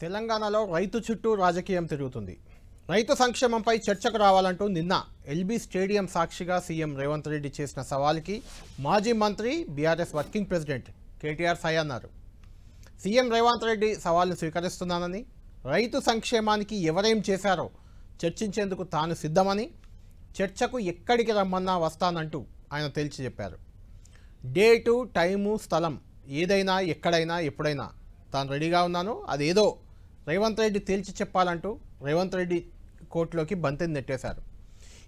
తెలంగాణలో రైతు చుట్టూ రాజకీయం తిరుగుతుంది. రైతు సంక్షేమంపై చర్చకు రావాలంటూ నిన్న ఎల్బీ స్టేడియం సాక్షిగా సీఎం రేవంత్ రెడ్డి చేసిన సవాల్కి మాజీ మంత్రి బీఆర్ఎస్ వర్కింగ్ ప్రెసిడెంట్ కేటీఆర్ సై అన్నారు. సీఎం రేవంత్ రెడ్డి సవాల్ను స్వీకరిస్తున్నానని, రైతు సంక్షేమానికి ఎవరేం చేశారో చర్చించేందుకు తాను సిద్ధమని, చర్చకు ఎక్కడికి రమ్మన్నా వస్తానంటూ ఆయన తేల్చి చెప్పారు. డేటు, టైము, స్థలం ఏదైనా, ఎక్కడైనా, ఎప్పుడైనా తాను రెడీగా ఉన్నాను, అదేదో రేవంత్ రెడ్డి తేల్చి చెప్పాలంటూ రేవంత్ రెడ్డి కోర్టులోకి బంతిని నెట్టేశారు.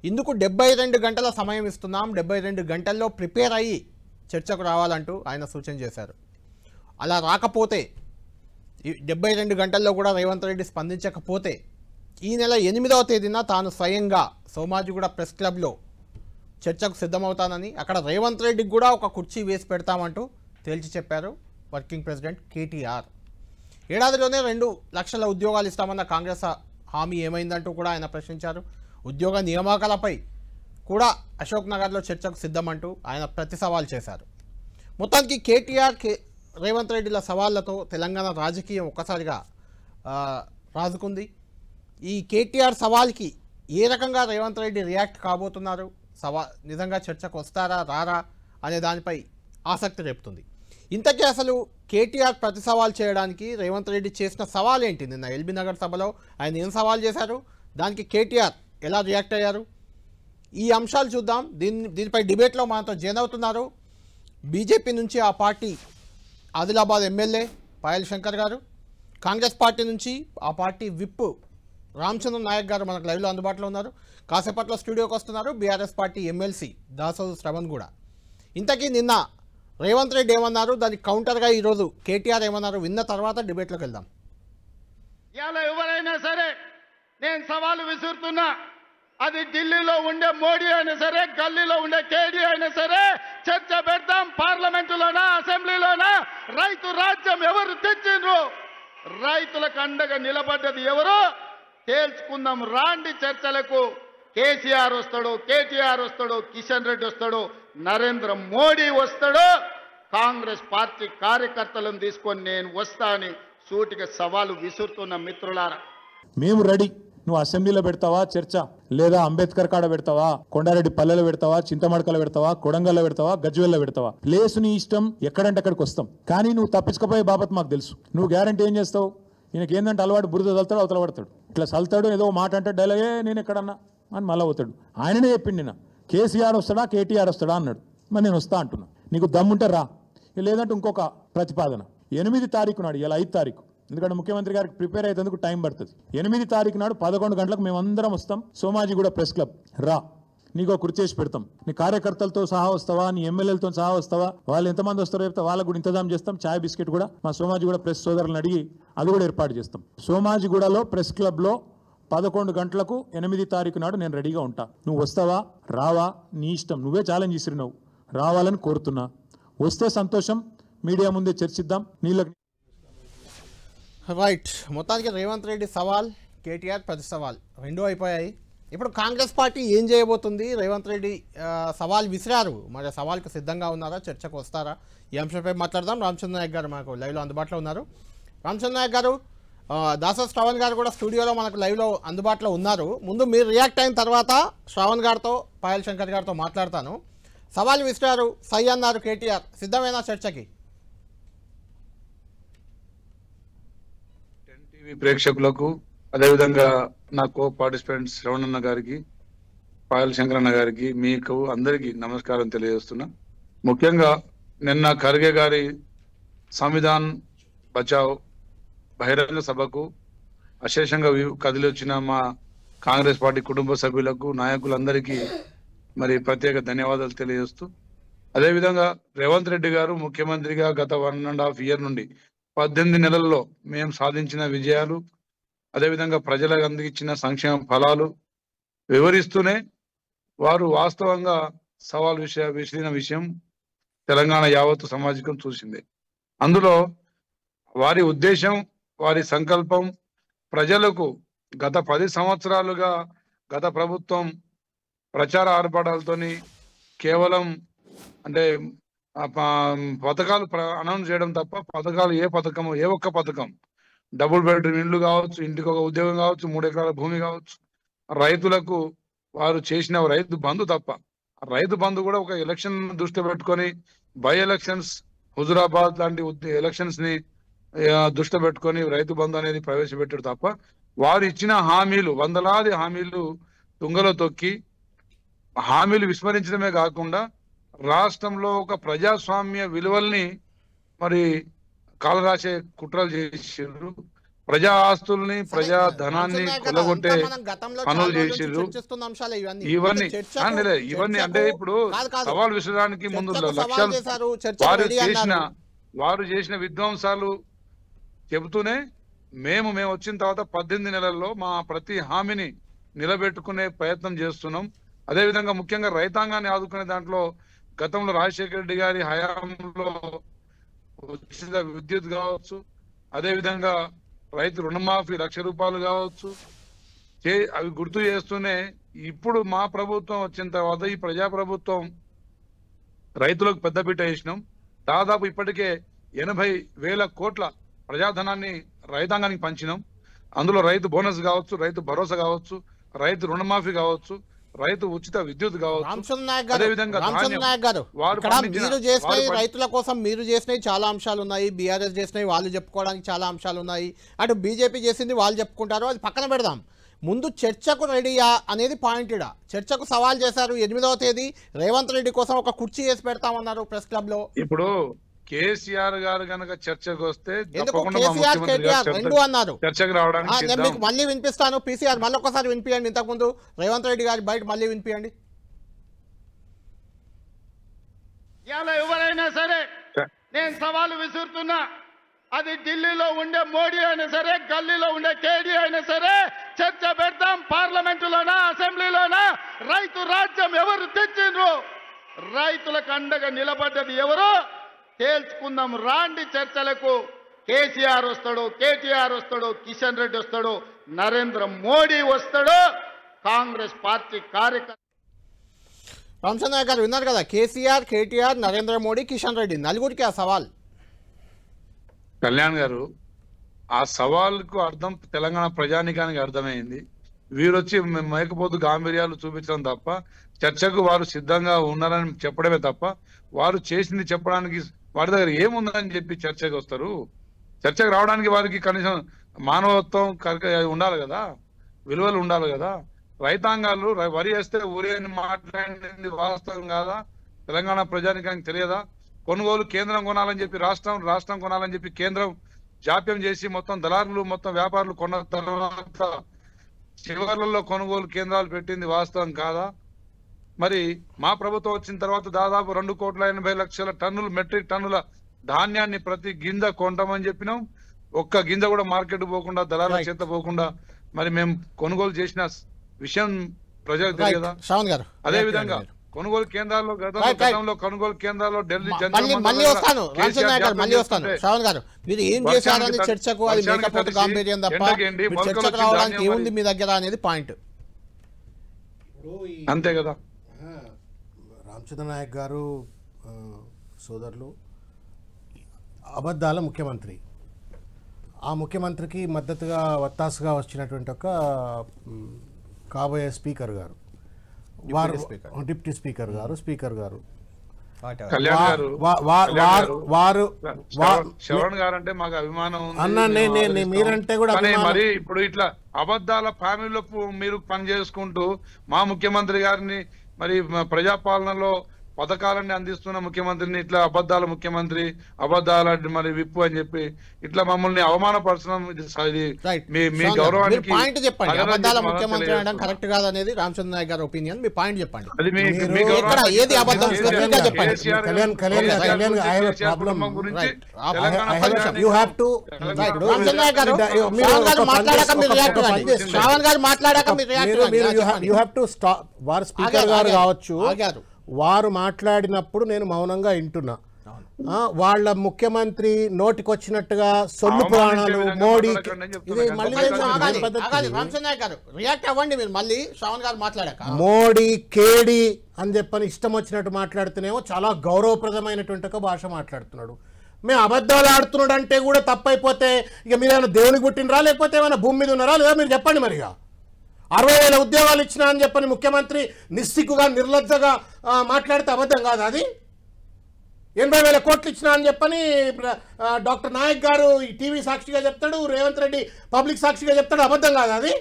ఇందుకు 72 గంటల సమయం ఇస్తున్నాం, 72 గంటల్లో ప్రిపేర్ అయ్యి చర్చకు రావాలంటూ ఆయన సూచన చేశారు. అలా రాకపోతే, ఈ 72 గంటల్లో కూడా రేవంత్ రెడ్డి స్పందించకపోతే ఈ నెల 8వ తేదీన తాను స్వయంగా సోమాజిగూడ ప్రెస్ క్లబ్లో చర్చకు సిద్ధమవుతానని, అక్కడ రేవంత్ రెడ్డికి కూడా ఒక కుర్చీ వేసి పెడతామంటూ తేల్చి చెప్పారు వర్కింగ్ ప్రెసిడెంట్ కేటీఆర్. ఏడాదిలోనే 2 లక్షల ఉద్యోగాలు ఇస్తామన్న కాంగ్రెస్ హామీ ఏమైందంటూ కూడా ఆయన ప్రశ్నించారు. ఉద్యోగ నియామకాలపై కూడా అశోక్ నగర్లో చర్చకు సిద్ధమంటూ ఆయన ప్రతి సవాల్ చేశారు. మొత్తానికి కేటీఆర్ రేవంత్ రెడ్డిల సవాళ్లతో తెలంగాణ రాజకీయం ఒక్కసారిగా రాజుకుంది. ఈ కేటీఆర్ సవాల్కి ఏ రకంగా రేవంత్ రెడ్డి రియాక్ట్ కాబోతున్నారు, నిజంగా చర్చకు వస్తారా రారా అనే దానిపై ఆసక్తి రేపుతుంది. ఇంతకీ అసలు కేటీఆర్ ప్రతి సవాల్ చేయడానికి రేవంత్ రెడ్డి చేసిన సవాల్ ఏంటి? నిన్న ఎల్బీ నగర్ సభలో ఆయన ఏం సవాల్ చేశారు, దానికి కేటీఆర్ ఎలా రియాక్ట్ అయ్యారు, ఈ అంశాలు చూద్దాం. దీనిపై డిబేట్లో మనతో జాయిన్ అవుతున్నారు బీజేపీ నుంచి ఆ పార్టీ ఆదిలాబాద్ ఎమ్మెల్యే పాయల్ శంకర్ గారు, కాంగ్రెస్ పార్టీ నుంచి ఆ పార్టీ విప్ రామచంద్ర నాయక్ గారు మనకు లైవ్లో అందుబాటులో ఉన్నారు. కాసేపట్లో స్టూడియోకి వస్తున్నారు BRS party MLC Dasoju Shravan కూడా. ఇంతకీ నిన్న రేవంత్ రెడ్డి ఏమన్నారు, దానికి కౌంటర్గా ఈరోజు కేటీఆర్ ఏమన్నారు విన్న తర్వాత డిబేట్లోకి వెళ్దాం. ఇలా ఎవరైనా సరే నేను సవాలు విసురుతున్నా, అది ఢిల్లీలో ఉండే మోడీ అయినా సరే, గల్లీలో ఉండే కేడీ అయినా సరే, చర్చ పెడతాం. పార్లమెంటులోనా, అసెంబ్లీలోనా, రైతు రాజ్యం ఎవరు తెచ్చిండ్రు, రైతులకు అండగా నిలబడ్డది ఎవరు తేల్చుకుందాం. రాండి చర్చలకు. కేసీఆర్ వస్తాడు, కేటీఆర్ వస్తాడు, కిషన్ రెడ్డి వస్తాడు, నరేంద్ర మోడీ వస్తాడు, కాంగ్రెస్ పార్టీ కార్యకర్తలను తీసుకొని నేను వస్తా అని సూటిగా సవాలు విసురుతున్న మిత్రులారా, మేము రెడీ. నువ్వు అసెంబ్లీలో పెడతావా చర్చ, లేదా అంబేద్కర్ కాడ పెడతావా, కొండారెడ్డి పల్లెలో పెడతావా, చింతమడకలో పెడతావా, కొడంగల్లో పెడతావా, గజ్వేల్లో పెడతావా, ప్లేస్ నీ ఇష్టం, ఎక్కడంటే అక్కడికి వస్తాం. కానీ నువ్వు తప్పించకపోయే బాబత్ మాకు తెలుసు. నువ్వు గ్యారంటీ ఏం చేస్తావు? ఈయనకి ఏంటంటే అలవాటు, బురద చల్తాడు, అవతల పడతాడు, ఇట్లా చల్తాడు, ఏదో మాట అంటే డైలాగే నేను ఎక్కడన్నా అని మళ్ళీ పోతాడు. ఆయననే చెప్పిండి నిన్న, కేసీఆర్ వస్తాడా కేటీఆర్ వస్తాడా అన్నాడు. మరి నేను వస్తా అంటున్నా, నీకు దమ్ముంటే రా, లేదంటే ఇంకొక ప్రతిపాదన 8 తారీఖు నాడు, ఇలా 5 తారీఖు, ఎందుకంటే ముఖ్యమంత్రి గారికి ప్రిపేర్ అయ్యేందుకు టైం పడుతుంది. 8 తారీఖు నాడు 11 గంటలకు మేమందరం వస్తాం సోమాజిగూడ ప్రెస్ క్లబ్. రా, నీకు కుర్చీ చేసి పెడతాం. నీ కార్యకర్తలతో సహా వస్తావా, నీ ఎమ్మెల్యేలతో సహా వస్తావా, వాళ్ళు ఎంతమంది వస్తారో చెప్తా, వాళ్ళకు కూడా ఇంతజాం చేస్తాం. చాయ్ బిస్కెట్ కూడా మా సోమాజిగూడ ప్రెస్ సోదరులను అడిగి అది కూడా ఏర్పాటు చేస్తాం. సోమాజిగూడలో ప్రెస్ క్లబ్లో 11 గంటలకు 8 తారీఖు నాడు నేను రెడీగా ఉంటా. నువ్వు వస్తావా రావా నీ ఇష్టం, నువ్వే ఛాలెంజ్ ఇసిరినావు, రావాలని కోరుతున్నా. వస్తే సంతోషం, మీడియా ముందే చర్చిద్దాం. నీళ్ళకి రైట్. మొత్తానికి రేవంత్ రెడ్డి సవాల్, కేటీఆర్ ప్రతి సవాల్ 2 అయిపోయాయి. ఇప్పుడు కాంగ్రెస్ పార్టీ ఏం చేయబోతుంది? రేవంత్ రెడ్డి సవాల్ విసిరారు, మరి సవాల్కి సిద్ధంగా ఉన్నారా, చర్చకు వస్తారా? ఈ అంశంపై మాట్లాడదాం. రామచంద్ర నాయక్ గారు మనకు లైవ్లో అందుబాటులో ఉన్నారు. రామచంద్ర నాయక్ గారు, దాసోజు శ్రవణ్ గారు కూడా స్టూడియోలో మనకు లైవ్లో అందుబాటులో ఉన్నారు. ముందు మీరు రియాక్ట్ అయిన తర్వాత శ్రవణ్ గారితో, పాయల్ శంకర్ గారితో మాట్లాడతాను. సవాల్ విసిరారు, సై అన్నారు కేటీఆర్, సిద్ధమేనా చర్చకి? టీవీ ప్రేక్షకులకు, అదేవిధంగా నా కో పార్టిసిపెంట్స్ శ్రవణన్న గారికి, పాయల్ శంకరన్న గారికి, మీకు అందరికీ నమస్కారం తెలియజేస్తున్నా. ముఖ్యంగా నిన్న ఖర్గే గారి సంవిధాన్ బచావ్ బహిరంగ సభకు అశేషంగా కదిలి వచ్చిన మా కాంగ్రెస్ పార్టీ కుటుంబ సభ్యులకు, నాయకులందరికీ మరి ప్రత్యేక ధన్యవాదాలు తెలియజేస్తూ, అదేవిధంగా రేవంత్ రెడ్డి గారు ముఖ్యమంత్రిగా గత 1.5 year నుండి 18 నెలల్లో మేము సాధించిన విజయాలు, అదేవిధంగా ప్రజలకు అందించిన సంక్షేమ ఫలాలు వివరిస్తూనే వారు వాస్తవంగా సవాల్ విసిరిన విషయం తెలంగాణ యావత్తు సమాజం చూసిందే. అందులో వారి ఉద్దేశం, వారి సంకల్పం ప్రజలకు గత 10 సంవత్సరాలుగా గత ప్రభుత్వం ప్రచార ఆర్భాటాలతోని కేవలం అంటే పథకాలు అనౌన్స్ చేయడం తప్ప, పథకాలు ఏ ఒక్క పథకం డబుల్ బెడ్రూమ్ ఇండ్లు కావచ్చు, ఇంటికి ఒక ఉద్యోగం కావచ్చు, 3 ఎకరాల భూమి కావచ్చు, రైతులకు వారు చేసిన రైతు బంధు తప్ప రైతు బంధు కూడా ఒక ఎలక్షన్ దృష్టి పెట్టుకొని బై ఎలక్షన్స్ హుజురాబాద్ లాంటి ఎలక్షన్స్ ని దృష్టి పెట్టుకొని రైతు బంధు అనేది ప్రవేశపెట్టాడు తప్ప వారు ఇచ్చిన హామీలు వందలాది హామీలు తుంగలో తొక్కి హామీలు విస్మరించడమే కాకుండా రాష్ట్రంలో ఒక ప్రజాస్వామ్య విలువల్ని మరి కాలరాసే కుట్రలు చేసిర్రు. ప్రజా ఆస్తుల్ని ప్రజా ధనాన్ని కొల్లగొట్టే పనులు చేసిర్రు. ఇవన్నీ అంటే ఇప్పుడు సవాల్ విసరడానికి ముందు లక్ష్యాలు వారు చేసిన విధ్వంసాలు చెబుతూనే మేము వచ్చిన తర్వాత 18 నెలల్లో మా ప్రతి హామీని నిలబెట్టుకునే ప్రయత్నం చేస్తున్నాం. అదేవిధంగా ముఖ్యంగా రైతాంగాన్ని ఆదుకునే దాంట్లో గతంలో రాజశేఖర రెడ్డి గారి హయాంలో ఉచిత విద్యుత్ కావచ్చు, అదేవిధంగా రైతు రుణమాఫీ 1,00,000 రూపాయలు కావచ్చు, అవి గుర్తు చేస్తూనే ఇప్పుడు మా ప్రభుత్వం వచ్చిన తర్వాత ఈ ప్రజాప్రభుత్వం రైతులకు పెద్దపీట వేసినాం. దాదాపు ఇప్పటికే 80,000 కోట్ల ప్రజాధనాన్ని రైతాంగానికి పంచినాం. అందులో రైతు బోనస్ కావచ్చు, రైతు భరోసా కావచ్చు, రైతు రుణమాఫీ కావచ్చు, రైతు ఉచిత విద్యుత్ కావచ్చు. మీరు చేసినవి రైతుల కోసం మీరు చేసినవి చాలా అంశాలు ఉన్నాయి, బీఆర్ఎస్ చేసినవి వాళ్ళు చెప్పుకోవడానికి చాలా అంశాలు ఉన్నాయి, అటు బీజేపీ చేసింది వాళ్ళు చెప్పుకుంటారు, అది పక్కన పెడదాం. ముందు చర్చకు రెడీయా అనేది పాయింట్. ఇడ చర్చకు సవాల్ చేశారు. 8వ తేదీ రేవంత్ రెడ్డి కోసం ఒక కుర్చీ వేసి పెడతామన్నారు ప్రెస్ క్లబ్ లో. ఇప్పుడు కేసీఆర్ గారు కనుక చర్చకు వస్తే చర్చకు రావడానికి నేను మీకు మళ్ళీ వినిపిస్తాను. పీసీఆర్ మళ్ళీ ఒకసారి వినిపించండి. ఇంతకుముందు రేవంత్ రెడ్డి గారి బయట మళ్ళీ వినిపించండి. ఇవాళ ఎవరైనా సరే నేను సవాలు విసురుతున్నా, అది ఢిల్లీలో ఉండే మోడీ అయినా సరే, గల్లీలో ఉండే కేడీ అయినా సరే, చర్చ పెడతాం. పార్లమెంటులోనా అసెంబ్లీలోనా రైతు రాజ్యం ఎవరు తెచ్చిండ్రు, రైతులకు అండగా నిలబడ్డది ఎవరు తేల్చుకుందాం. రాండి చర్చలకు. కేసీఆర్ వస్తాడు, కేటీఆర్ వస్తాడు, కిషన్ రెడ్డి వస్తాడు, నరేంద్ర మోడీ వస్తాడు, కాంగ్రెస్ పార్టీ కార్యకర్త. రామచంద్ర గారు విన్నారు కదా, కేసీఆర్, కేటీఆర్, నరేంద్ర మోడీ, కిషన్ రెడ్డి నలుగురికి ఆ సవాల్. కళ్యాణ్ గారు, ఆ సవాల్కు అర్థం తెలంగాణ ప్రజానికానికి అర్థమైంది. వీరొచ్చి మేకపోతు గాంభీర్యాలు చూపించడం తప్ప చర్చకు వారు సిద్ధంగా ఉన్నారని చెప్పడమే తప్ప వారు చేసింది చెప్పడానికి వారి దగ్గర ఏముందని చెప్పి చర్చకు వస్తారు. చర్చకు రావడానికి వారికి కనీసం మానవత్వం ఉండాలి కదా, విలువలు ఉండాలి కదా. రైతాంగాలు వరి వేస్తే ఊరే అని మాట్లాడింది వాస్తవం కాదా? తెలంగాణ ప్రజానికానికి తెలియదా? కొనుగోలు కేంద్రం కొనాలని చెప్పి రాష్ట్రం కొనాలని చెప్పి కేంద్రం జాప్యం చేసి మొత్తం దళారులు మొత్తం వ్యాపారులు కొన్న తర్వాత చివర్లలో కొనుగోలు కేంద్రాలు పెట్టింది వాస్తవం కాదా? మరి మా ప్రభుత్వం వచ్చిన తర్వాత దాదాపు 2,80,00,000 టన్నులు మెట్రిక్ టన్నుల ధాన్యాన్ని ప్రతి గింజ కొంటామని చెప్పినాం. ఒక్క గింజ కూడా మార్కెట్ పోకుండా దళాల చేత పోకుండా మరి మేము కొనుగోలు చేసిన విషయం ప్రజలకు తెలియదా? అదే విధంగా కొనుగోలు కేంద్రాల్లో గతంలో కొనుగోలు కేంద్రాల్లో ఢిల్లీ మళ్ళీ వస్తాను శ్రావణ్ గారు, మీరు ఏం చేశారని చర్చకు అది మేకపోతే గాంభీర్యం తప్ప చర్చకు రావడానికి ఏముంది మీ దగ్గర అనేది పాయింట్. అంతే కదా. రామచంద్ర నాయక్ గారు సోదరులు అబద్ధాల ముఖ్యమంత్రి, ఆ ముఖ్యమంత్రికి మద్దతుగా వత్తాసుగా వచ్చినటువంటి ఒక కాబోయే స్పీకర్ గారు, వారు డిప్యూటీ స్పీకర్ గారు, స్పీకర్ గారు శ్రవణ్ గారు అంటే మాకు అభిమానం అన్న, మీరంటే కూడా మరి ఇప్పుడు ఇట్లా అబద్ధాల ఫ్యామిలీలో మీరు పని చేసుకుంటూ మా ముఖ్యమంత్రి గారిని మరి ప్రజాపాలనలో పథకాలన్నీ అందిస్తున్న ముఖ్యమంత్రిని ఇట్లా అబద్ధాల ముఖ్యమంత్రి, అబద్ధాల మరి విప్పు అని చెప్పి ఇట్లా మమ్మల్ని అవమానపరచడం మీ గౌరవానికి పాయింట్ చెప్పండి. అబద్ధాల ముఖ్యమంత్రి అనడం కరెక్ట్ కాదనేది రామచంద్ర నాయక్ గారి ఒపీనియన్. మీ పాయింట్ చెప్పండి. ఏది అబద్ధం వారు స్పీకర్ గారు కావచ్చు, వారు మాట్లాడినప్పుడు నేను మౌనంగా వింటున్నా. వాళ్ళ ముఖ్యమంత్రి నోటికొచ్చినట్టుగా సొల్లు పురాణాలు మోడీ మోడీ కేడి అని చెప్పని ఇష్టం వచ్చినట్టు మాట్లాడుతూనేమో చాలా గౌరవప్రదమైనటువంటి ఒక భాష మాట్లాడుతున్నాడు. మేము అబద్ధాలు ఆడుతున్నాడు అంటే కూడా తప్పైపోతే ఇక మీరు ఏమైనా దేవునికి పుట్టినరా లేకపోతే ఏమైనా భూమి మీద ఉన్నారా లేదా మీరు చెప్పండి. మరిగా 60,000 ఉద్యోగాలు ఇచ్చినా అని చెప్పని ముఖ్యమంత్రి నిస్సిగ్గుగా నిర్లజ్జగా మాట్లాడితే అబద్ధం కాదు అది. 80,000 కోట్లు ఇచ్చినా అని చెప్పని డాక్టర్ నాయక్ గారు ఈ టీవీ సాక్షిగా చెప్తాడు, రేవంత్ రెడ్డి పబ్లిక్ సాక్షిగా చెప్తాడు. అబద్ధం కాదు అది.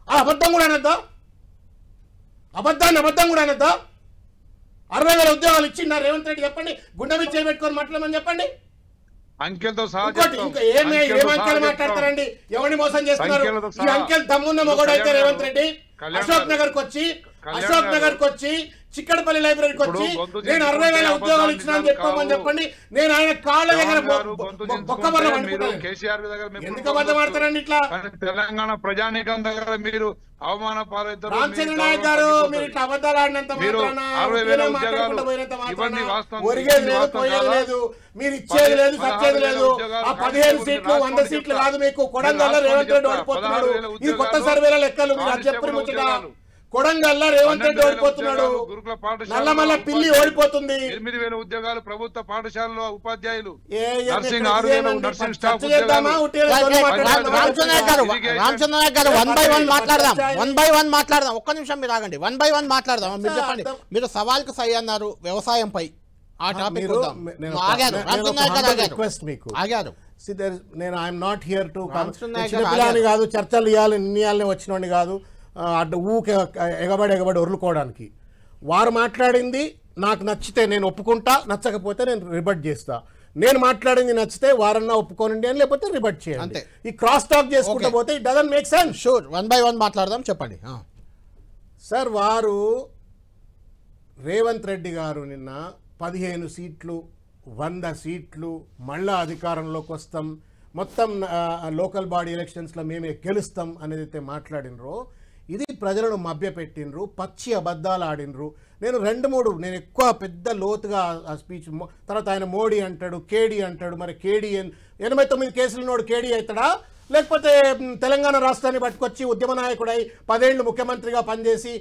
ఆ అబద్ధం కూడా అనద్దా? అబద్ధాన్ని అబద్ధం కూడా అనద్దా? 60,000 ఉద్యోగాలు ఇచ్చిందా రేవంత్ రెడ్డి? చెప్పండి. గుండె మీద చేయబెట్టుకొని మాట్లాడమని చెప్పండి. అంకెలతో ఇంకా ఏం అంకెలు మాట్లాడతారండి? ఎవరిని మోసం చేస్తున్నారు? ఈ అంకెలు దమ్మున్న మొగడైతే రేవంత్ రెడ్డి అశోక్ నగర్ కు వచ్చి చిక్కడపల్లి లైబ్రరీకి వచ్చి నేను 60,000 ఉద్యోగాలు ఇచ్చినా అని చెప్పండి. నేను ఆయన కాళ్ళ దగ్గర ఎందుకు అబద్ధం ఆడతారండి ఇట్లా? తెలంగాణ ప్రజానీకం దగ్గర మీరు అవమాన పాలవుతారు. రామచంద్ర నాయక్ గారు మీరు ఇట్లా అబద్ధాలు ఆడినంత ఒరిగేది లేదు, పోయేది లేదు, మీరు ఇచ్చేది లేదు, సచ్చేది లేదు. ఆ 15 సీట్లు 100 సీట్లు కాదు మీకు. కొడంగల్లో రేవంత్ రెడ్డి ఓడిపోతున్నాడు. ఇది కొత్త సర్వేల లెక్కలు. మీరు అది చెప్పిన ముచ్చట. కొడంగల్లో రేవంత్ రెడ్డి ఓడిపోతున్నాడు. నల్లమల్ల పిల్లి ఓడిపోతుంది. 8,000 ఉద్యోగాలు ప్రభుత్వ పాఠశాలలో ఉపాధ్యాయులు, రామచంద్ర గారు 1 by 1 మాట్లాడదాం. 1 by 1 మాట్లాడదాం. ఒక్క నిమిషం మీరు ఆగండి. 1 by 1 మాట్లాడదాం. మీరు చెప్పండి. మీరు సవాల్కు సై అన్నారు వ్యవసాయంపై. ఆ టాపిక్ ఆగారు. నేను ఐఎమ్ నాట్ హియర్ టు చిన్నపిల్లని కాదు, చర్చలు ఇవ్వాలి ఇన్ని వచ్చినోడిని కాదు, అడ్డ ఊకే ఎగబడి ఒర్లుకోవడానికి. వారు మాట్లాడింది నాకు నచ్చితే నేను ఒప్పుకుంటా, నచ్చకపోతే నేను రిబట్ చేస్తా. నేను మాట్లాడింది నచ్చితే వారన్నా ఒప్పుకోనండి అని, లేకపోతే రిబట్ చేయండి. ఈ క్రాస్ టాక్ చేసుకుంటూ పోతే it doesn't make sense. Sure 1 by 1 మాట్లాడదాం. చెప్పండి సార్. వారు రేవంత్ రెడ్డి గారు నిన్న 15 సీట్లు 100 సీట్లు మళ్ళా అధికారంలోకి వస్తాం, మొత్తం లోకల్ బాడీ ఎలక్షన్స్లో మేమే గెలుస్తాం అనేది అయితే మాట్లాడినరో ఇది ప్రజలను మభ్యపెట్టినరు, పచ్చి అబద్ధాలు ఆడినరు. నేను 2-3 నేను ఎక్కువ పెద్ద లోతుగా ఆ స్పీచ్ తర్వాత ఆయన మోడీ అంటాడు, కేడీ అంటాడు. మరి కేడీ 89 కేసులున్నోడు కేడీ అవుతాడా? లేకపోతే తెలంగాణ రాష్ట్రాన్ని పట్టుకొచ్చి ఉద్యమ నాయకుడై 10 ఏళ్ళు ముఖ్యమంత్రిగా పనిచేసి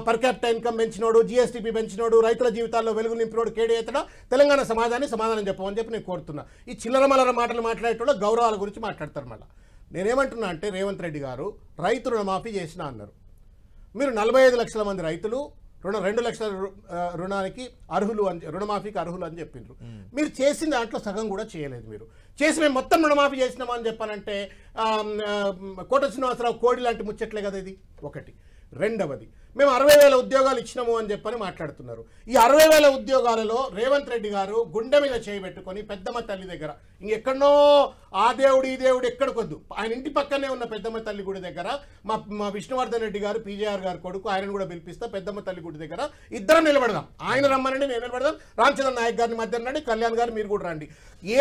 పర్ క్యాపిటల్ ఇన్కమ్ పెంచినోడు, జిఎస్టీపీ పెంచినోడు, రైతుల జీవితాల్లో వెలుగు నింపినోడు కేడీ అవుతాడా? తెలంగాణ సమాజాన్ని సమాధానం చెప్పమని చెప్పి నేను కోరుతున్నా. ఈ చిల్లర మల్లర మాటలు మాట్లాడేటోళ్ళు గౌరవాల గురించి మాట్లాడతారు. మళ్ళీ నేనేమంటున్నా అంటే రేవంత్ రెడ్డి గారు రైతు రుణమాఫీ చేసినా అన్నారు. మీరు 45 లక్షల మంది రైతులు 2 లక్షల రుణానికి అర్హులు అని, రుణమాఫీకి అర్హులు అని చెప్పిండ్రు. మీరు చేసిన దాంట్లో సగం కూడా చేయలేదు. మీరు చేసి మేము మొత్తం రుణమాఫీ చేసినామని చెప్పానంటే కోట శ్రీనివాసరావు కోడి లాంటి ముచ్చట్లే కదా ఇది. ఒకటి. రెండవది, మేము 60,000 ఉద్యోగాలు ఇచ్చినాము అని చెప్పని మాట్లాడుతున్నారు. ఈ 60,000 ఉద్యోగాలలో రేవంత్ రెడ్డి గారు గుండె మీద చేయబెట్టుకొని పెద్దమ్మ తల్లి దగ్గర, ఇంకెక్కడనో ఆ దేవుడు ఈ దేవుడు ఎక్కడికొద్దు, ఆయన ఇంటి పక్కనే ఉన్న పెద్దమ్మ తల్లి గుడి దగ్గర మా విష్ణువర్ధన్ రెడ్డి గారు పీజేఆర్ గారు కొడుకు, ఆయనను కూడా పిలిపిస్తా, పెద్దమ్మ తల్లి గుడి దగ్గర ఇద్దరం నిలబడదాం. ఆయన రమ్మనండి, నేను నిలబడదాం. రామచంద్ర నాయక్ గారిని మధ్య రండి, కళ్యాణ్ గారు మీరు కూడా రండి.